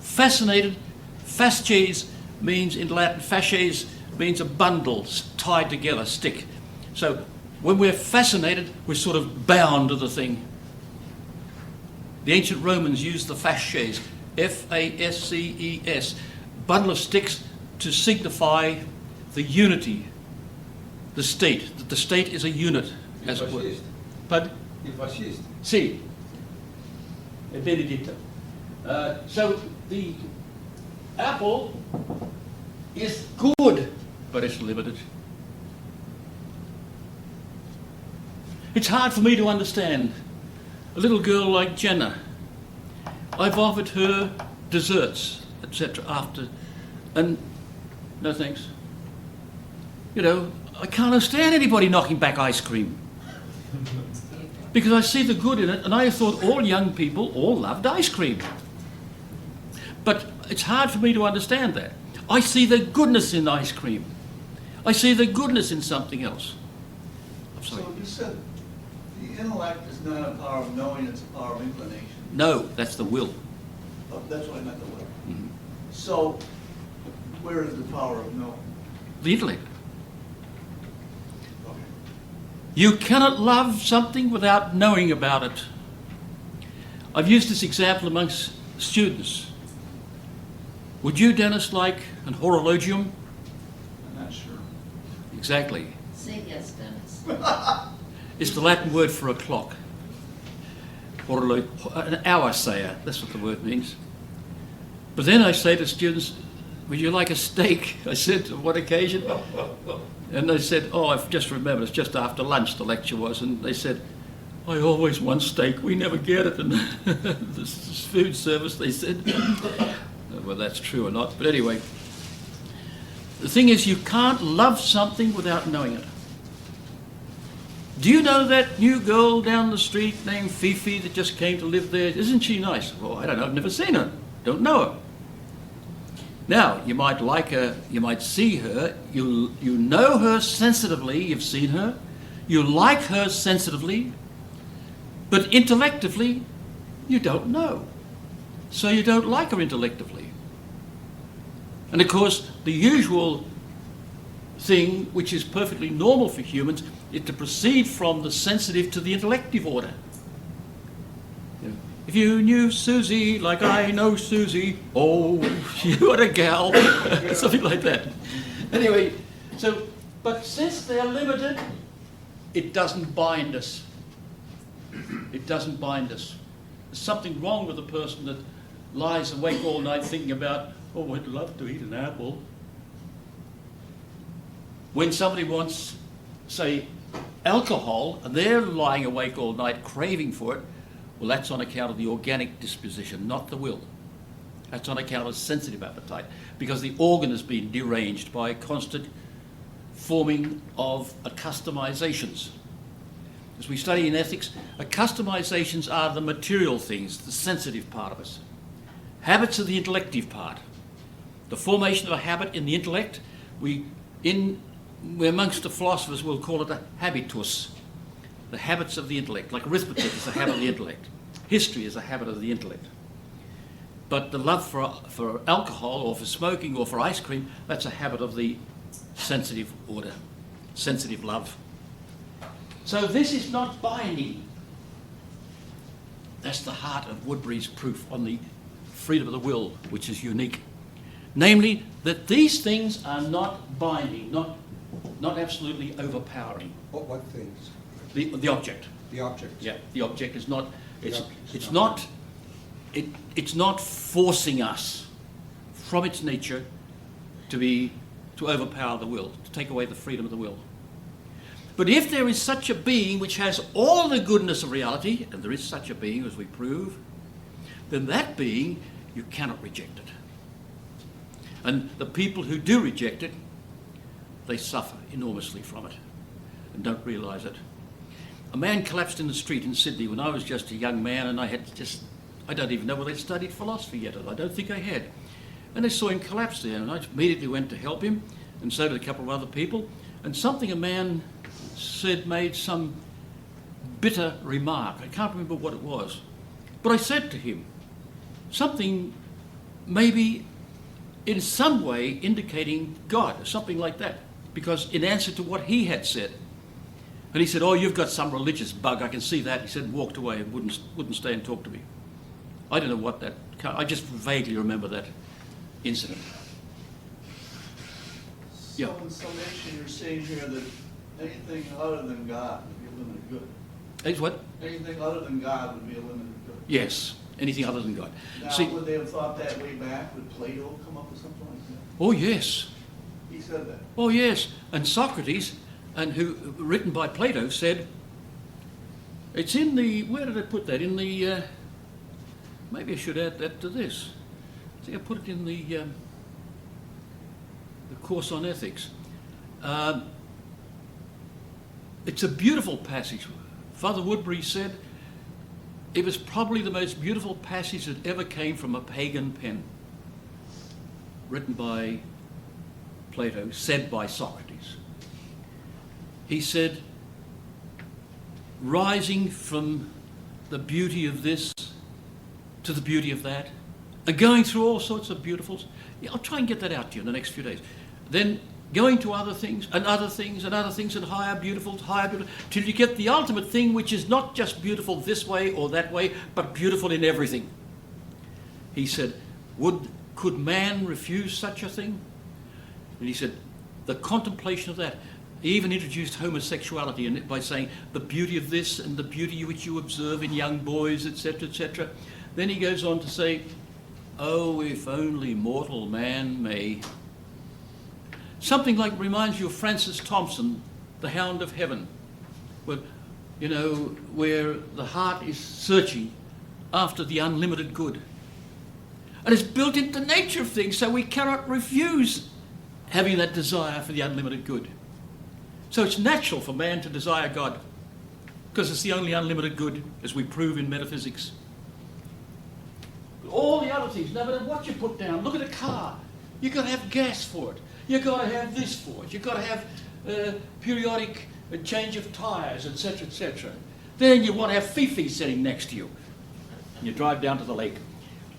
Fascinated, fasces means, in Latin, fasces means a bundle tied together, stick. So when we're fascinated, we're sort of bound to the thing. The ancient Romans used the fasces, F-A-S-C-E-S, bundle of sticks to signify the unity, the state, that the state is a unit, as it were. But Il fasciste. see, Benedicta. So the apple is good, but it's limited. It's hard for me to understand. A little girl like Jenna, I've offered her desserts, etc. after, and no thanks. You know, I can't understand anybody knocking back ice cream. Because I see the good in it, and I thought all young people all loved ice cream. But it's hard for me to understand that. I see the goodness in ice cream. I see the goodness in something else. I'm sorry. So you said the intellect is not a power of knowing, it's a power of inclination. No, that's the will. Oh, that's what I meant, the will. Mhm. So where is the power of knowing? The intellect. Okay. You cannot love something without knowing about it. I've used this example amongst students. Would you, Dennis, like an horologium? I'm not sure. Exactly. Say yes, Dennis. It's the Latin word for a clock. An hour sayer, that's what the word means. But then I say to students, would you like a steak? I said, on one occasion. And they said, oh, I've just remembered, it's just after lunch the lecture was. And they said, I always want steak, we never get it. And this food service, they said, well, that's true or not. But anyway, the thing is, you can't love something without knowing it. Do you know that new girl down the street named Fifi that just came to live there? Isn't she nice? Well, I don't know, I've never seen her. Don't know her. Now, you might like her, you might see her, you know her sensitively, you've seen her, you like her sensitively, but intelectively, you don't know. So you don't like her intelectively. And of course, the usual thing, which is perfectly normal for humans, is to proceed from the sensitive to the intellective order. If you knew Susie like I know Susie, oh, you are a gal, something like that. Anyway, so, but since they're limited, it doesn't bind us. It doesn't bind us. There's something wrong with a person that lies awake all night thinking about, oh, I'd love to eat an apple. When somebody wants, say, alcohol, and they're lying awake all night craving for it, well, that's on account of the organic disposition, not the will. That's on account of sensitive appetite, because the organ has been deranged by constant forming of accustomizations. As we study in ethics, accustomizations are the material things, the sensitive part of us. Habits are the intellective part. The formation of a habit in the intellect, we amongst the philosophers we'll call it a habitus, the habits of the intellect. Like arithmetic is a habit of the intellect. History is a habit of the intellect. But the love for alcohol or for smoking or for ice cream, that's a habit of the sensitive order, sensitive love. So this is not binding. That's the heart of Woodbury's proof on the freedom of the will, which is unique. Namely, that these things are not binding, not absolutely overpowering. What things? The object. The object. Yeah, the object is not. It's object. not forcing us from its nature to overpower the will, to take away the freedom of the will. But if there is such a being which has all the goodness of reality, and there is such a being as we prove, then that being, you cannot reject it. And the people who do reject it, they suffer enormously from it and don't realise it. A man collapsed in the street in Sydney when I was just a young man, and I don't even know whether I'd studied philosophy yet. I don't think I had. And I saw him collapse there, and I immediately went to help him, and so did a couple of other people. And something a man said made some bitter remark. I can't remember what it was. But I said to him, something maybe in some way indicating God, or something like that, because in answer to what he had said. And he said, oh, you've got some religious bug, I can see that. He said, and walked away and wouldn't stay and talk to me. I don't know what that, I just vaguely remember that incident. So Yeah. in summation, you're saying here that anything other than God would be a limited good. It's what? Anything other than God would be a limited good. Yes. anything other than God. Now, See, would they have thought that way back? Would Plato come up with something like that? oh yes, He said that. oh yes. And Socrates, and who written by Plato, said, it's in the, where did I put that? In the, maybe I should add that to this. I think I put it in the course on ethics. It's a beautiful passage. Father Woodbury said it was probably the most beautiful passage that ever came from a pagan pen, written by Plato, said by Socrates. He said, rising from the beauty of this to the beauty of that, and going through all sorts of beautifuls. Yeah, I'll try and get that out to you in the next few days. Then going to other things, and other things, and other things, and higher beautifuls, till you get the ultimate thing, which is not just beautiful this way or that way, but beautiful in everything. He said, could man refuse such a thing? And he said, the contemplation of that. He even introduced homosexuality in it by saying the beauty of this and the beauty which you observe in young boys, etc., etc. Then he goes on to say, oh, if only mortal man may. Something like reminds you of Francis Thompson, The Hound of Heaven, where, where the heart is searching after the unlimited good. And it's built into the nature of things, so we cannot refuse having that desire for the unlimited good. So it's natural for man to desire God, because it's the only unlimited good, as we prove in metaphysics. All the other things, no matter what you put down, look at a car. You've got to have gas for it. You've got to have this for it. You've got to have periodic change of tyres, etc., etc. Then you want to have Fifi sitting next to you. You drive down to the lake.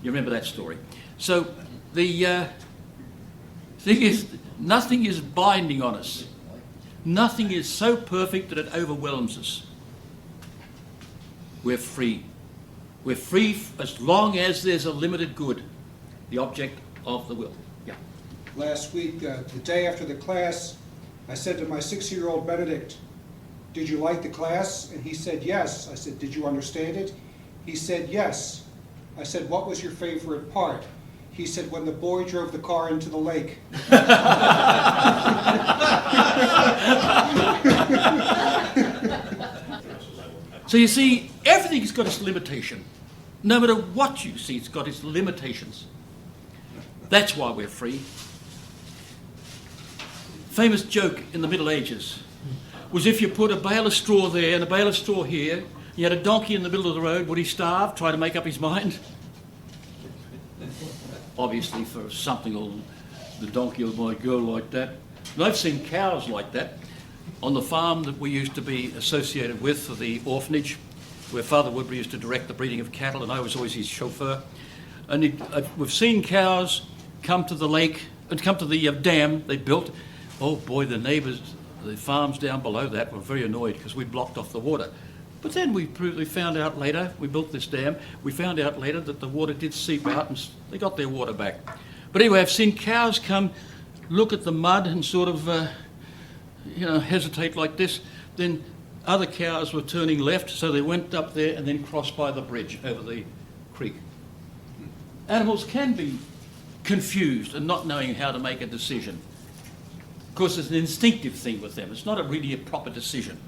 You remember that story. So the thing is, nothing is binding on us. Nothing is so perfect that it overwhelms us. We're free. We're free as long as there's a limited good, the object of the will. Yeah. Last week, the day after the class, I said to my 6-year-old Benedict, did you like the class? And he said, yes. I said, did you understand it? He said, yes. I said, what was your favorite part? He said, when the boy drove the car into the lake. So you see, everything's got its limitation. No matter what you see, it's got its limitations. That's why we're free. Famous joke in the Middle Ages was if you put a bale of straw there and a bale of straw here, you had a donkey in the middle of the road, would he starve, try to make up his mind? Obviously for something, the donkey might go like that. And I've seen cows like that on the farm that we used to be associated with for the orphanage, where Father Woodbury used to direct the breeding of cattle, and I was always his chauffeur. And we've seen cows come to the lake, and come to the dam they built. Oh boy, the neighbours, the farms down below that were very annoyed because we blocked off the water. But then we found out later, we built this dam, we found out later that the water did seep out and they got their water back. But anyway, I've seen cows come, look at the mud and sort of, hesitate like this. Then other cows were turning left, so they went up there and then crossed by the bridge over the creek. Animals can be confused and not knowing how to make a decision. Of course, it's an instinctive thing with them. It's not really a proper decision.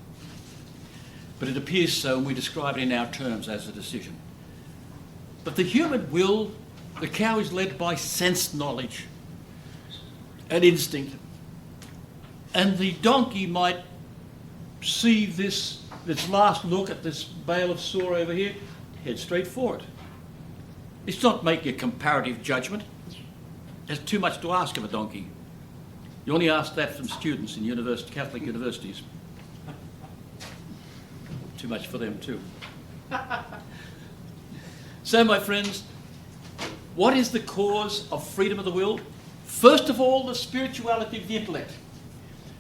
But it appears so, and we describe it in our terms as a decision. But the human will, the cow is led by sense knowledge and instinct. And the donkey might see its last look at this bale of straw over here, head straight for it. It's not making a comparative judgment. There's too much to ask of a donkey. You only ask that from students in Catholic universities. Too much for them too. So, my friends, what is the cause of freedom of the will? First of all, the spirituality of the intellect,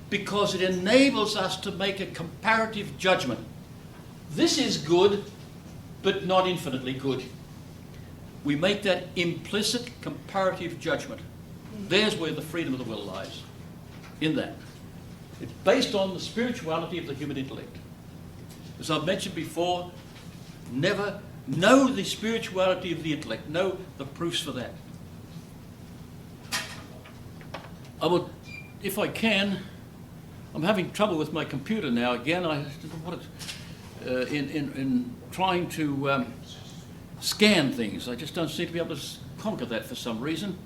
because it enables us to make a comparative judgment. This is good, but not infinitely good. We make that implicit comparative judgment. There's where the freedom of the will lies, in that. It's based on the spirituality of the human intellect. As I've mentioned before, never Know the spirituality of the intellect. Know the proofs for that. I would, if I can, I'm having trouble with my computer now again. In trying to scan things. I just don't seem to be able to conquer that for some reason.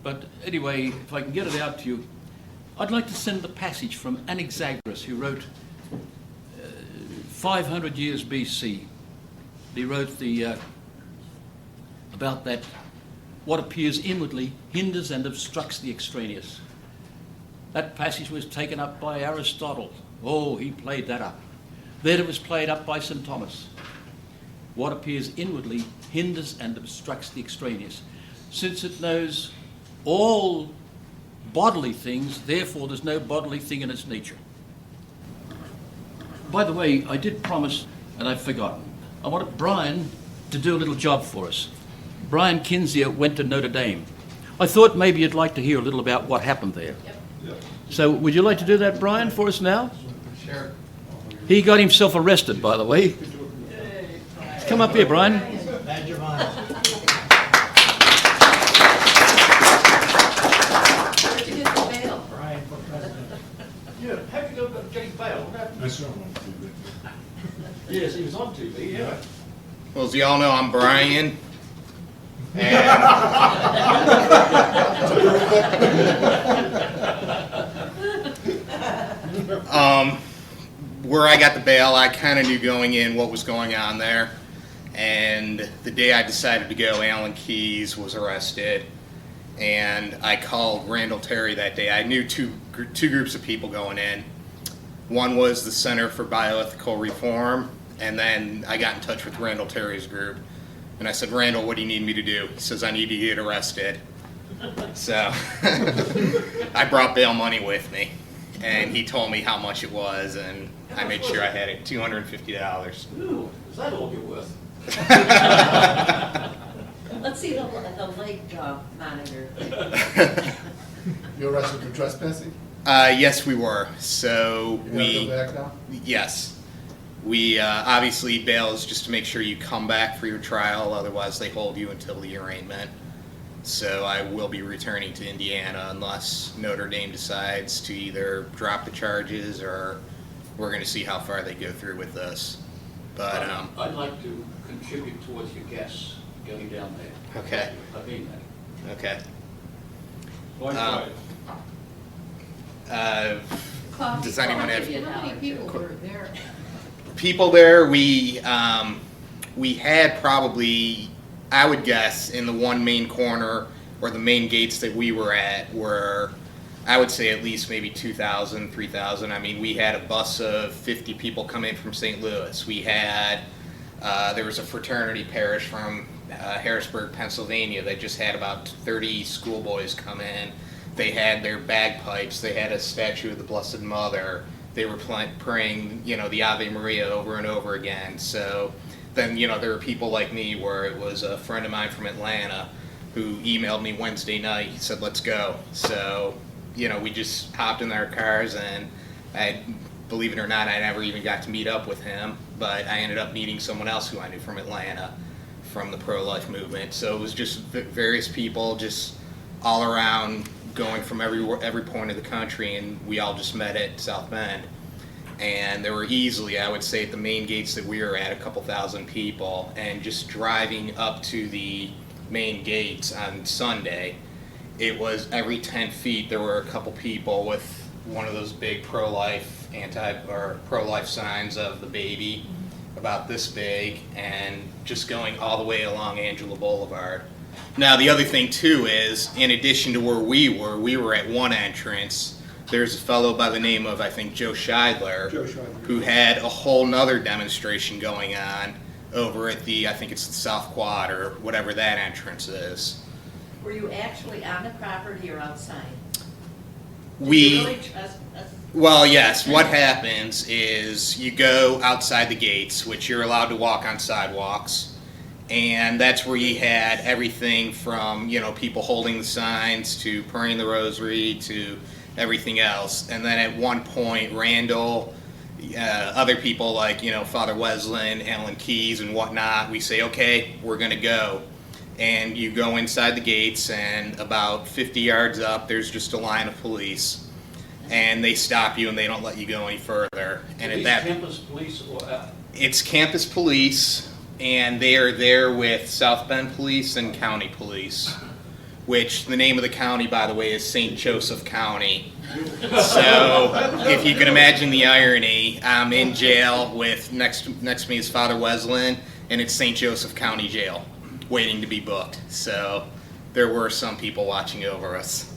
But anyway, if I can get it out to you, I'd like to send the passage from Anaxagoras, who wrote 500 years B.C. He wrote about that what appears inwardly hinders and obstructs the extraneous. That passage was taken up by Aristotle. Oh, he played that up. Then it was played up by St. Thomas. What appears inwardly hinders and obstructs the extraneous. Since it knows all bodily things, therefore there's no bodily thing in its nature. By the way, I did promise, and I've forgotten. I wanted Brian to do a little job for us. Brian Kinzier went to Notre Dame. I thought maybe you'd like to hear a little about what happened there. Yep. So would you like to do that, Brian, for us now? Sure. He got himself arrested, by the way. Come up here, Brian. Badge of honor. Where'd you get the bail? Brian for president. Yeah, how did you go about getting bail? I saw him on TV. Yes, he was on TV, yeah. Well, as you all know, I'm Brian. And where I got the bail, I kind of knew going in what was going on there. And the day I decided to go, Alan Keyes was arrested. And I called Randall Terry that day. I knew two groups of people going in. One was the Center for Bioethical Reform, and then I got in touch with Randall Terry's group. And I said, Randall, what do you need me to do? He says, I need to get arrested. So I brought bail money with me, and he told me how much it was, and I made sure I had it, $250. Ooh, is that all you're worth? Let's see the leg monitor. You arrested for trespassing? Yes, we were. So You gotta go back now? yes. We obviously bail is just to make sure you come back for your trial. Otherwise, they hold you until the arraignment. So I will be returning to Indiana unless Notre Dame decides to either drop the charges or we're going to see how far they go through with this. But I'd like to contribute towards your guests going down there. Okay. I mean that. okay. Why Coffee, Does anyone have- coffee, How many people $1 too. were there? People there, we had probably, I would guess, in the one main corner or the main gates that we were at were, I would say at least maybe 2,000, 3,000. I mean, we had a bus of 50 people come in from St. Louis. We had, there was a fraternity parish from Harrisburg, Pennsylvania that just had about 30 schoolboys come in. They had their bagpipes. They had a statue of the Blessed Mother. They were praying, the Ave Maria over and over again. So then, there were people like me where it was a friend of mine from Atlanta who emailed me Wednesday night. He said, let's go. So, we just hopped in our cars, and believe it or not, I never even got to meet up with him, but I ended up meeting someone else who I knew from Atlanta from the pro-life movement. So it was just various people just all around going from every point of the country, and we all just met at South Bend. And there were easily, I would say, at the main gates that we were at, a couple thousand people. And just driving up to the main gates on Sunday, it was every 10 feet there were a couple people with one of those big pro-life pro-life signs of the baby about this big, and just going all the way along Angela Boulevard. Now, the other thing, too, is, in addition to where we were at one entrance. There's a fellow by the name of, I think, Joe Scheidler, who had a whole nother demonstration going on over at I think it's the South Quad, or whatever that entrance is. Were you actually on the property or outside? Well, yes, what happens is you go outside the gates, which you're allowed to walk on sidewalks. And that's where you had everything from, people holding the signs to praying the rosary to everything else. And then at one point, Randall other people like, Father Wesleyan, Alan Keyes and whatnot, we say, okay, we're going to go. And you go inside the gates, and about 50 yards up, there's just a line of police. And they stop you, and they don't let you go any further. And at that, campus police or it's campus police, and they are there with South Bend Police and County Police, which the name of the county, by the way, is St. Joseph County. So if you can imagine the irony, I'm in jail with next to me is Father Wesleyan, and it's St. Joseph County Jail, waiting to be booked. So there were some people watching over us.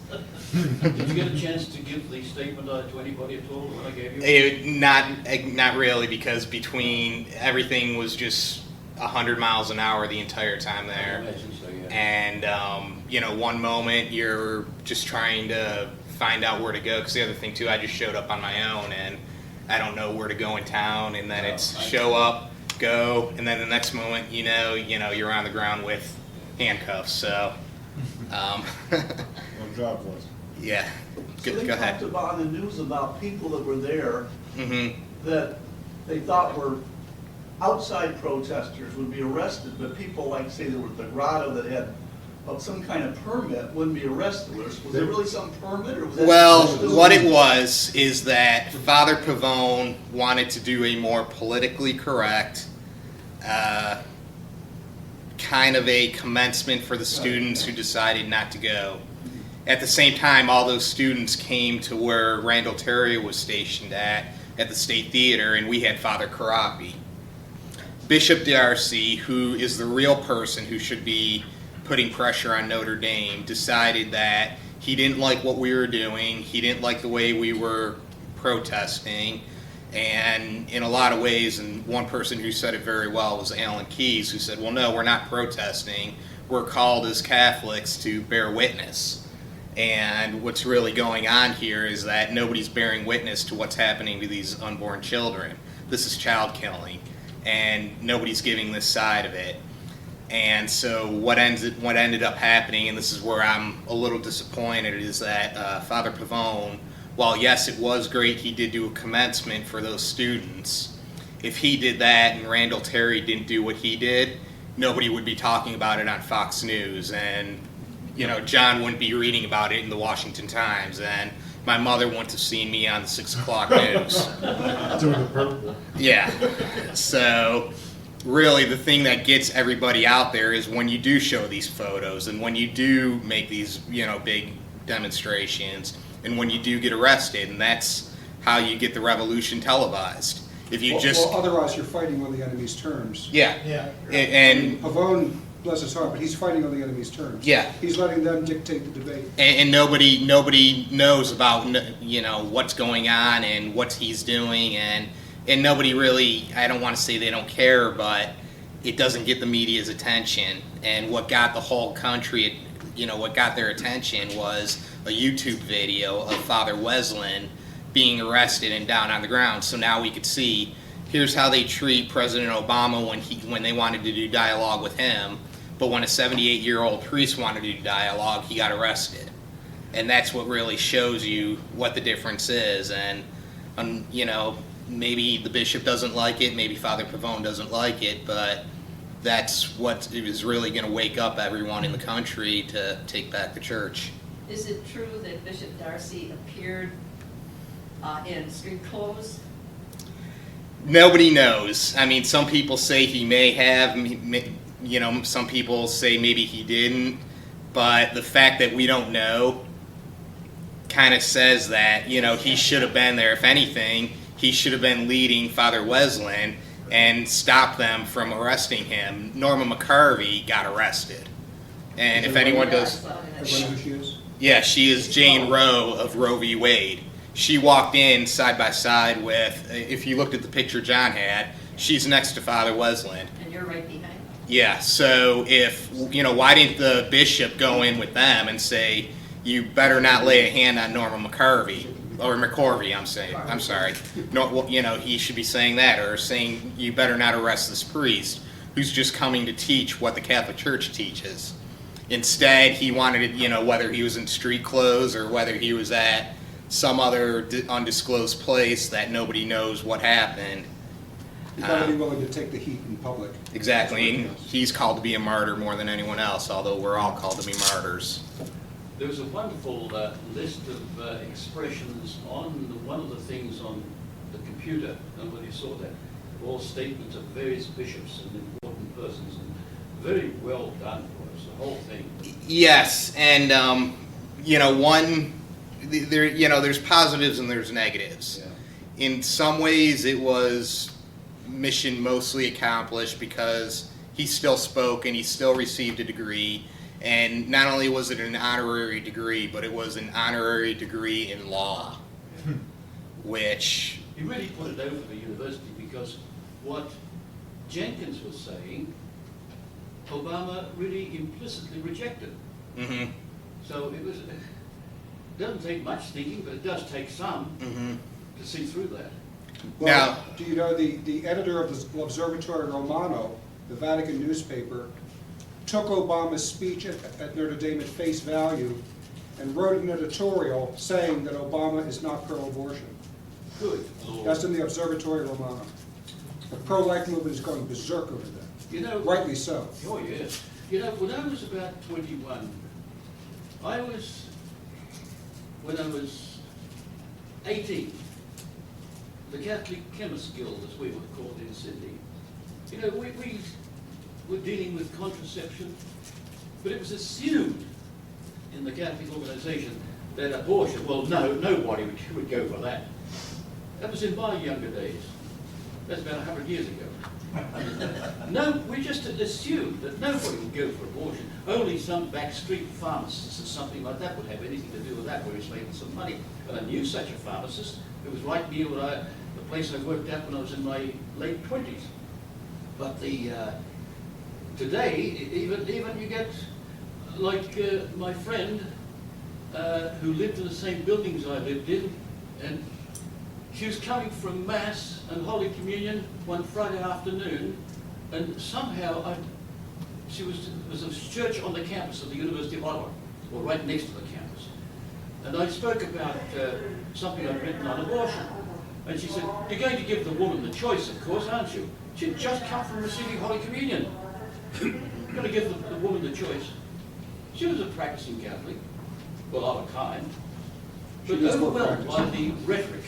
Did you get a chance to give the statement to anybody at all when I gave you? Not really, because between everything was just 100 miles an hour the entire time there. I imagine so, yeah. And one moment you're just trying to find out where to go, because the other thing too, I just showed up on my own and I don't know where to go in town, and then it's show up, go, and then the next moment you're on the ground with handcuffs. So What job was? yeah, So go they ahead. talked about in the news about people that were there Mm-hmm. that they thought were outside protesters would be arrested, but people like, say, there was the grotto that had some kind of permit wouldn't be arrested. Was there really some permit, or was that? Well, what it was is that Father Pavone wanted to do a more politically correct kind of a commencement for the students who decided not to go. At the same time, all those students came to where Randall Terry was stationed at the State Theater, and we had Father Carapi. Bishop Darcy, who is the real person who should be putting pressure on Notre Dame, decided that he didn't like what we were doing, he didn't like the way we were protesting, and in a lot of ways, and one person who said it very well was Alan Keyes, who said, well, no, we're not protesting, we're called as Catholics to bear witness. And what's really going on here is that nobody's bearing witness to what's happening to these unborn children. This is child killing, and nobody's giving this side of it. And so what ended up happening, and this is where I'm a little disappointed, is that Father Pavone, while yes, it was great, he did do a commencement for those students. If he did that and Randall Terry didn't do what he did, nobody would be talking about it on Fox News, and John wouldn't be reading about it in the Washington Times, and my mother wouldn't have seen me on the 6 o'clock news. Doing the purple. Yeah. So really the thing that gets everybody out there is when you do show these photos, and when you do make these, big demonstrations, and when you do get arrested, and that's how you get the revolution televised. If you Well, otherwise you're fighting on the enemy's terms. Yeah. And Pavone, bless his heart, but he's fighting on the enemy's terms. Yeah. He's letting them dictate the debate. and nobody knows about what's going on and what he's doing, and nobody really, I don't want to say they don't care, but it doesn't get the media's attention. And what got the whole country, what got their attention was a YouTube video of Father Wesleyan being arrested and down on the ground. So now we could see, here's how they treat President Obama when they wanted to do dialogue with him, but when a 78-year-old priest wanted to do dialogue, he got arrested. And that's what really shows you what the difference is. And maybe the bishop doesn't like it, maybe Father Pavone doesn't like it, but that's what is really going to wake up everyone in the country to take back the church. Is it true that Bishop Darcy appeared in street clothes? Nobody knows. I mean, some people say he may have, some people say maybe he didn't, but the fact that we don't know kind of says that, he should have been there. If anything, he should have been leading Father Wesleyan and stopped them from arresting him. Norma McCarvey got arrested. And if anyone does... Everybody know who she is? Yeah, she is Jane Roe of Roe v. Wade. She walked in side by side with, if you looked at the picture John had, she's next to Father Wesleyan. And you're right behind them? Yeah, so if, why didn't the bishop go in with them and say, you better not lay a hand on Norma McCarvey, or McCorvey, I'm sorry. No, he should be saying that, or saying, you better not arrest this priest who's just coming to teach what the Catholic Church teaches. Instead, he wanted it, whether he was in street clothes or whether he was at some other undisclosed place that nobody knows what happened. You gotta be willing to take the heat in public. Exactly, and he's called to be a martyr more than anyone else, although we're all called to be martyrs. There was a wonderful list of expressions on one of the things on the computer, and when you saw that, all statements of various bishops and important persons, and very well done for us, the whole thing. Yes, and there's positives and there's negatives. Yeah. In some ways, it was mission mostly accomplished because he still spoke and he still received a degree. And not only was it an honorary degree, but it was an honorary degree in law, which... He really put it over the university because what Jenkins was saying, Obama really implicitly rejected. Mm-hmm. So it doesn't take much thinking, but it does take some to see through that. Well, Now- do you know the editor of the L'Osservatore Romano, the Vatican newspaper, took Obama's speech at Notre Dame at face value and wrote an editorial saying that Obama is not pro-abortion. Good Lord. That's in the Observatory Romano. The pro-life movement is going berserk over that. You know, Rightly so. oh yes. You know, when I was about 21, when I was 18, the Catholic Chemists Guild, as we were called in Sydney, you know, we were dealing with contraception, but it was assumed in the Catholic organization that abortion, well, no, nobody would go for that. That was in my younger days. That's about 100 years ago. No, we just had assumed that nobody would go for abortion. Only some backstreet pharmacist or something like that would have anything to do with that, where he's making some money. And I knew such a pharmacist. It was right near the place I worked at when I was in my late 20s. But today, even you get, like my friend who lived in the same buildings I lived in, and she was coming from Mass and Holy Communion one Friday afternoon, and somehow there was a church on the campus of the University of Ottawa, or right next to the campus. And I spoke about something I'd written on abortion. And she said, "You're going to give the woman the choice, of course, aren't you? She'd just come from receiving Holy Communion. You're going to give the woman the choice." She was a practicing Catholic, well, of a kind, but She is more overwhelmed by practicing. the rhetoric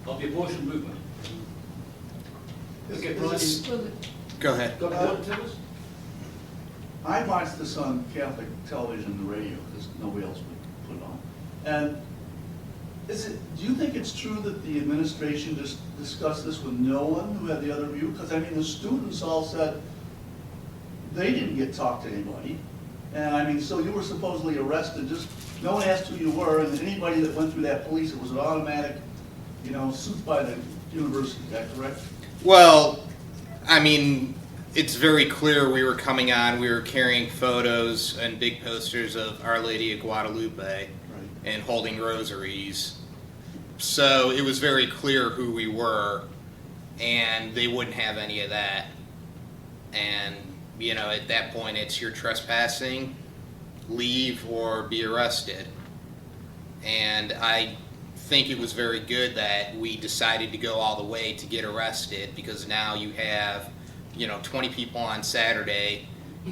of the abortion movement. Okay, Brian, Well, Go ahead. got more to tell us? I watched this on Catholic television and the radio because nobody else would put it on. And do you think it's true that the administration just discussed this with no one who had the other view? Because I mean, the students all said they didn't get talked to anybody. And I mean, so you were supposedly arrested, just no one asked who you were, and anybody that went through that police, it was an automatic, suit by the university. Is that correct? Well, I mean, it's very clear we were coming on, we were carrying photos and big posters of Our Lady of Guadalupe and holding rosaries. So it was very clear who we were, and they wouldn't have any of that. And, at that point, it's you're trespassing, leave, or be arrested. And I think it was very good that we decided to go all the way to get arrested, because now you have 20 people on Saturday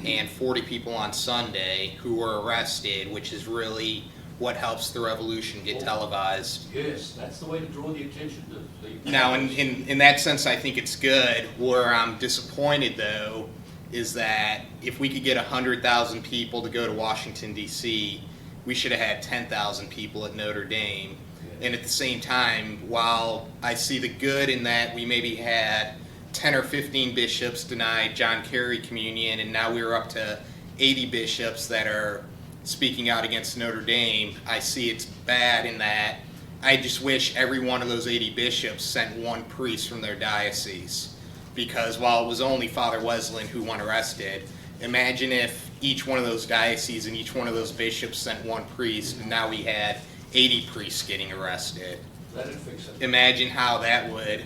and 40 people on Sunday who were arrested, which is really what helps the revolution get televised. Yes, that's the way to draw the attention to. Now, in that sense, I think it's good. Where I'm disappointed, though, is that if we could get 100,000 people to go to Washington, D.C., we should have had 10,000 people at Notre Dame. And at the same time, while I see the good in that we maybe had 10 or 15 bishops deny John Kerry communion, and now we're up to 80 bishops that are speaking out against Notre Dame, I see it's bad in that I just wish every one of those 80 bishops sent one priest from their diocese. Because while it was only Father Wesleyan who went arrested, imagine if each one of those dioceses and each one of those bishops sent one priest, and now we had 80 priests getting arrested. That'd fix it. Imagine how that would,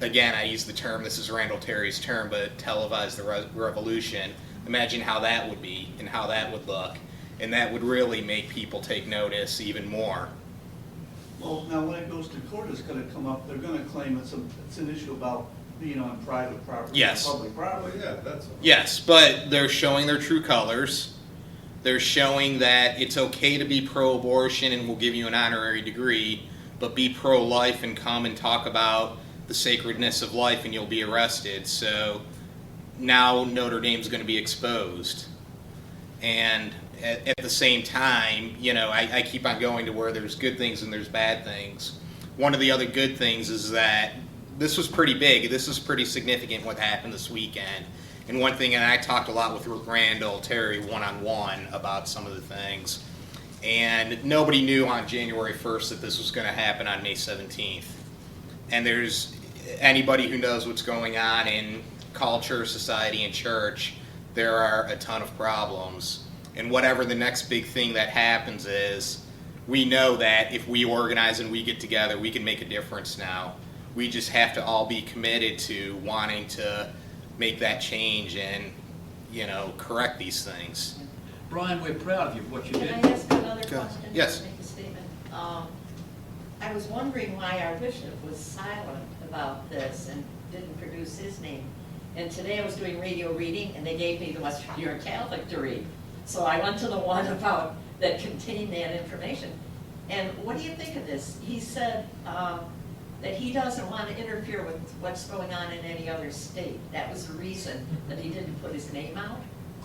again, I use the term, this is Randall Terry's term, but televise the revolution. Imagine how that would be and how that would look. And that would really make people take notice even more. Well, now when it goes to court, it's gonna come up, they're gonna claim it's an issue about being on private property. Yes. Public Well, property. yeah, that's all. Yes, but they're showing their true colors. They're showing that it's okay to be pro-abortion and we'll give you an honorary degree, but be pro-life and come and talk about the sacredness of life and you'll be arrested. So now Notre Dame's going to be exposed. And at the same time, you know, I keep on going to where there's good things and there's bad things. One of the other good things is that this was pretty big. This is pretty significant what happened this weekend. And one thing, and I talked a lot with Randall Terry one-on-one about some of the things, and nobody knew on January 1st that this was going to happen on May 17th. And there's anybody who knows what's going on in culture, society, and church, there are a ton of problems. And whatever the next big thing that happens is, we know that if we organize and we get together, we can make a difference now. We just have to all be committed to wanting to make that change and, you know, correct these things. Brian, we're proud of you, what you Can did. I ask another question? Yes. Make a statement. I was wondering why our bishop was silent about this and didn't produce his name. And today I was doing radio reading, and they gave me the Western New York Catholic to read. So I went to the one about, that contained that information. And what do you think of this? He said that he doesn't want to interfere with what's going on in any other state. That was the reason that he didn't put his name out.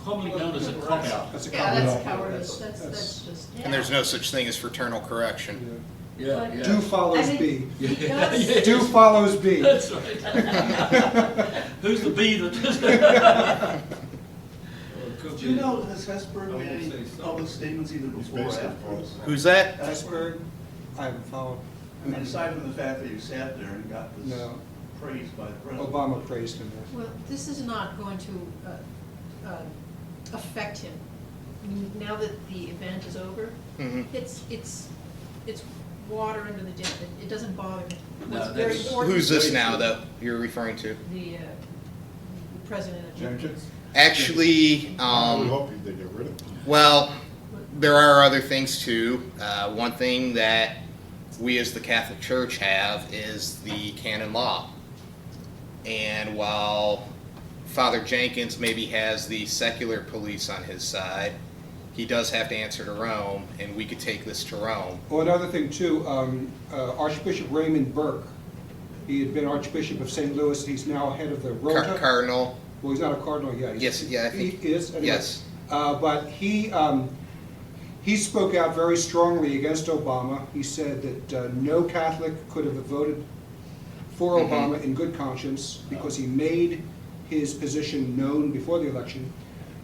Commonly known as a cop-out. That's a Yeah, comment. that's cowardice, that's just. And there's no such thing as fraternal correction. Yeah, yeah. Do follows I mean, B. He does. Do follows B. That's right. Who's the bee that does that? Do you know, has Hesburgh I made won't any say so. public statements either He's before or basically afterwards? false. Who's that? Esberg, I haven't followed. I mean, aside from the fact that you sat there and got this No. praise by the president. Obama praised him. Well, this is not going to affect him. I mean, now that the event is over, Mhm. it's water under the dip. It doesn't bother me. No, What's very that's- important. Who's this now, though, you're referring to? The president of Jenkins? Actually, I would hope they get rid of him. well, there are other things too. One thing that we as the Catholic Church have is the canon law. And while Father Jenkins maybe has the secular police on his side, he does have to answer to Rome, and we could take this to Rome. Oh, another thing too, Archbishop Raymond Burke, he had been Archbishop of St. Louis, he's now head of the Rota. Cardinal, Well, he's not a cardinal yet. Yes, yeah, I think- He is, anyway. yes. But he spoke out very strongly against Obama. He said that no Catholic could have voted for Mhm. Obama in good conscience because he made his position known before the election.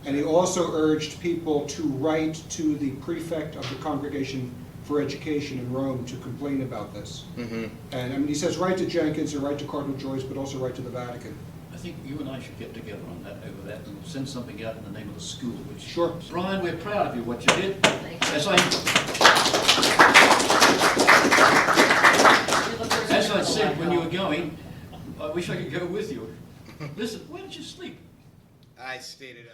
And he also urged people to write to the prefect of the Congregation for Education in Rome to complain about this. Mhm. And I mean, he says write to Jenkins and write to Cardinal Joyce, but also write to the Vatican. I think you and I should get together on that, over that, and send something out in the name of the school, which... Sure. Brian, we're proud of you, what you did. Thank you. As I said when you were going, I wish I could go with you. Listen, where did you sleep? I stated,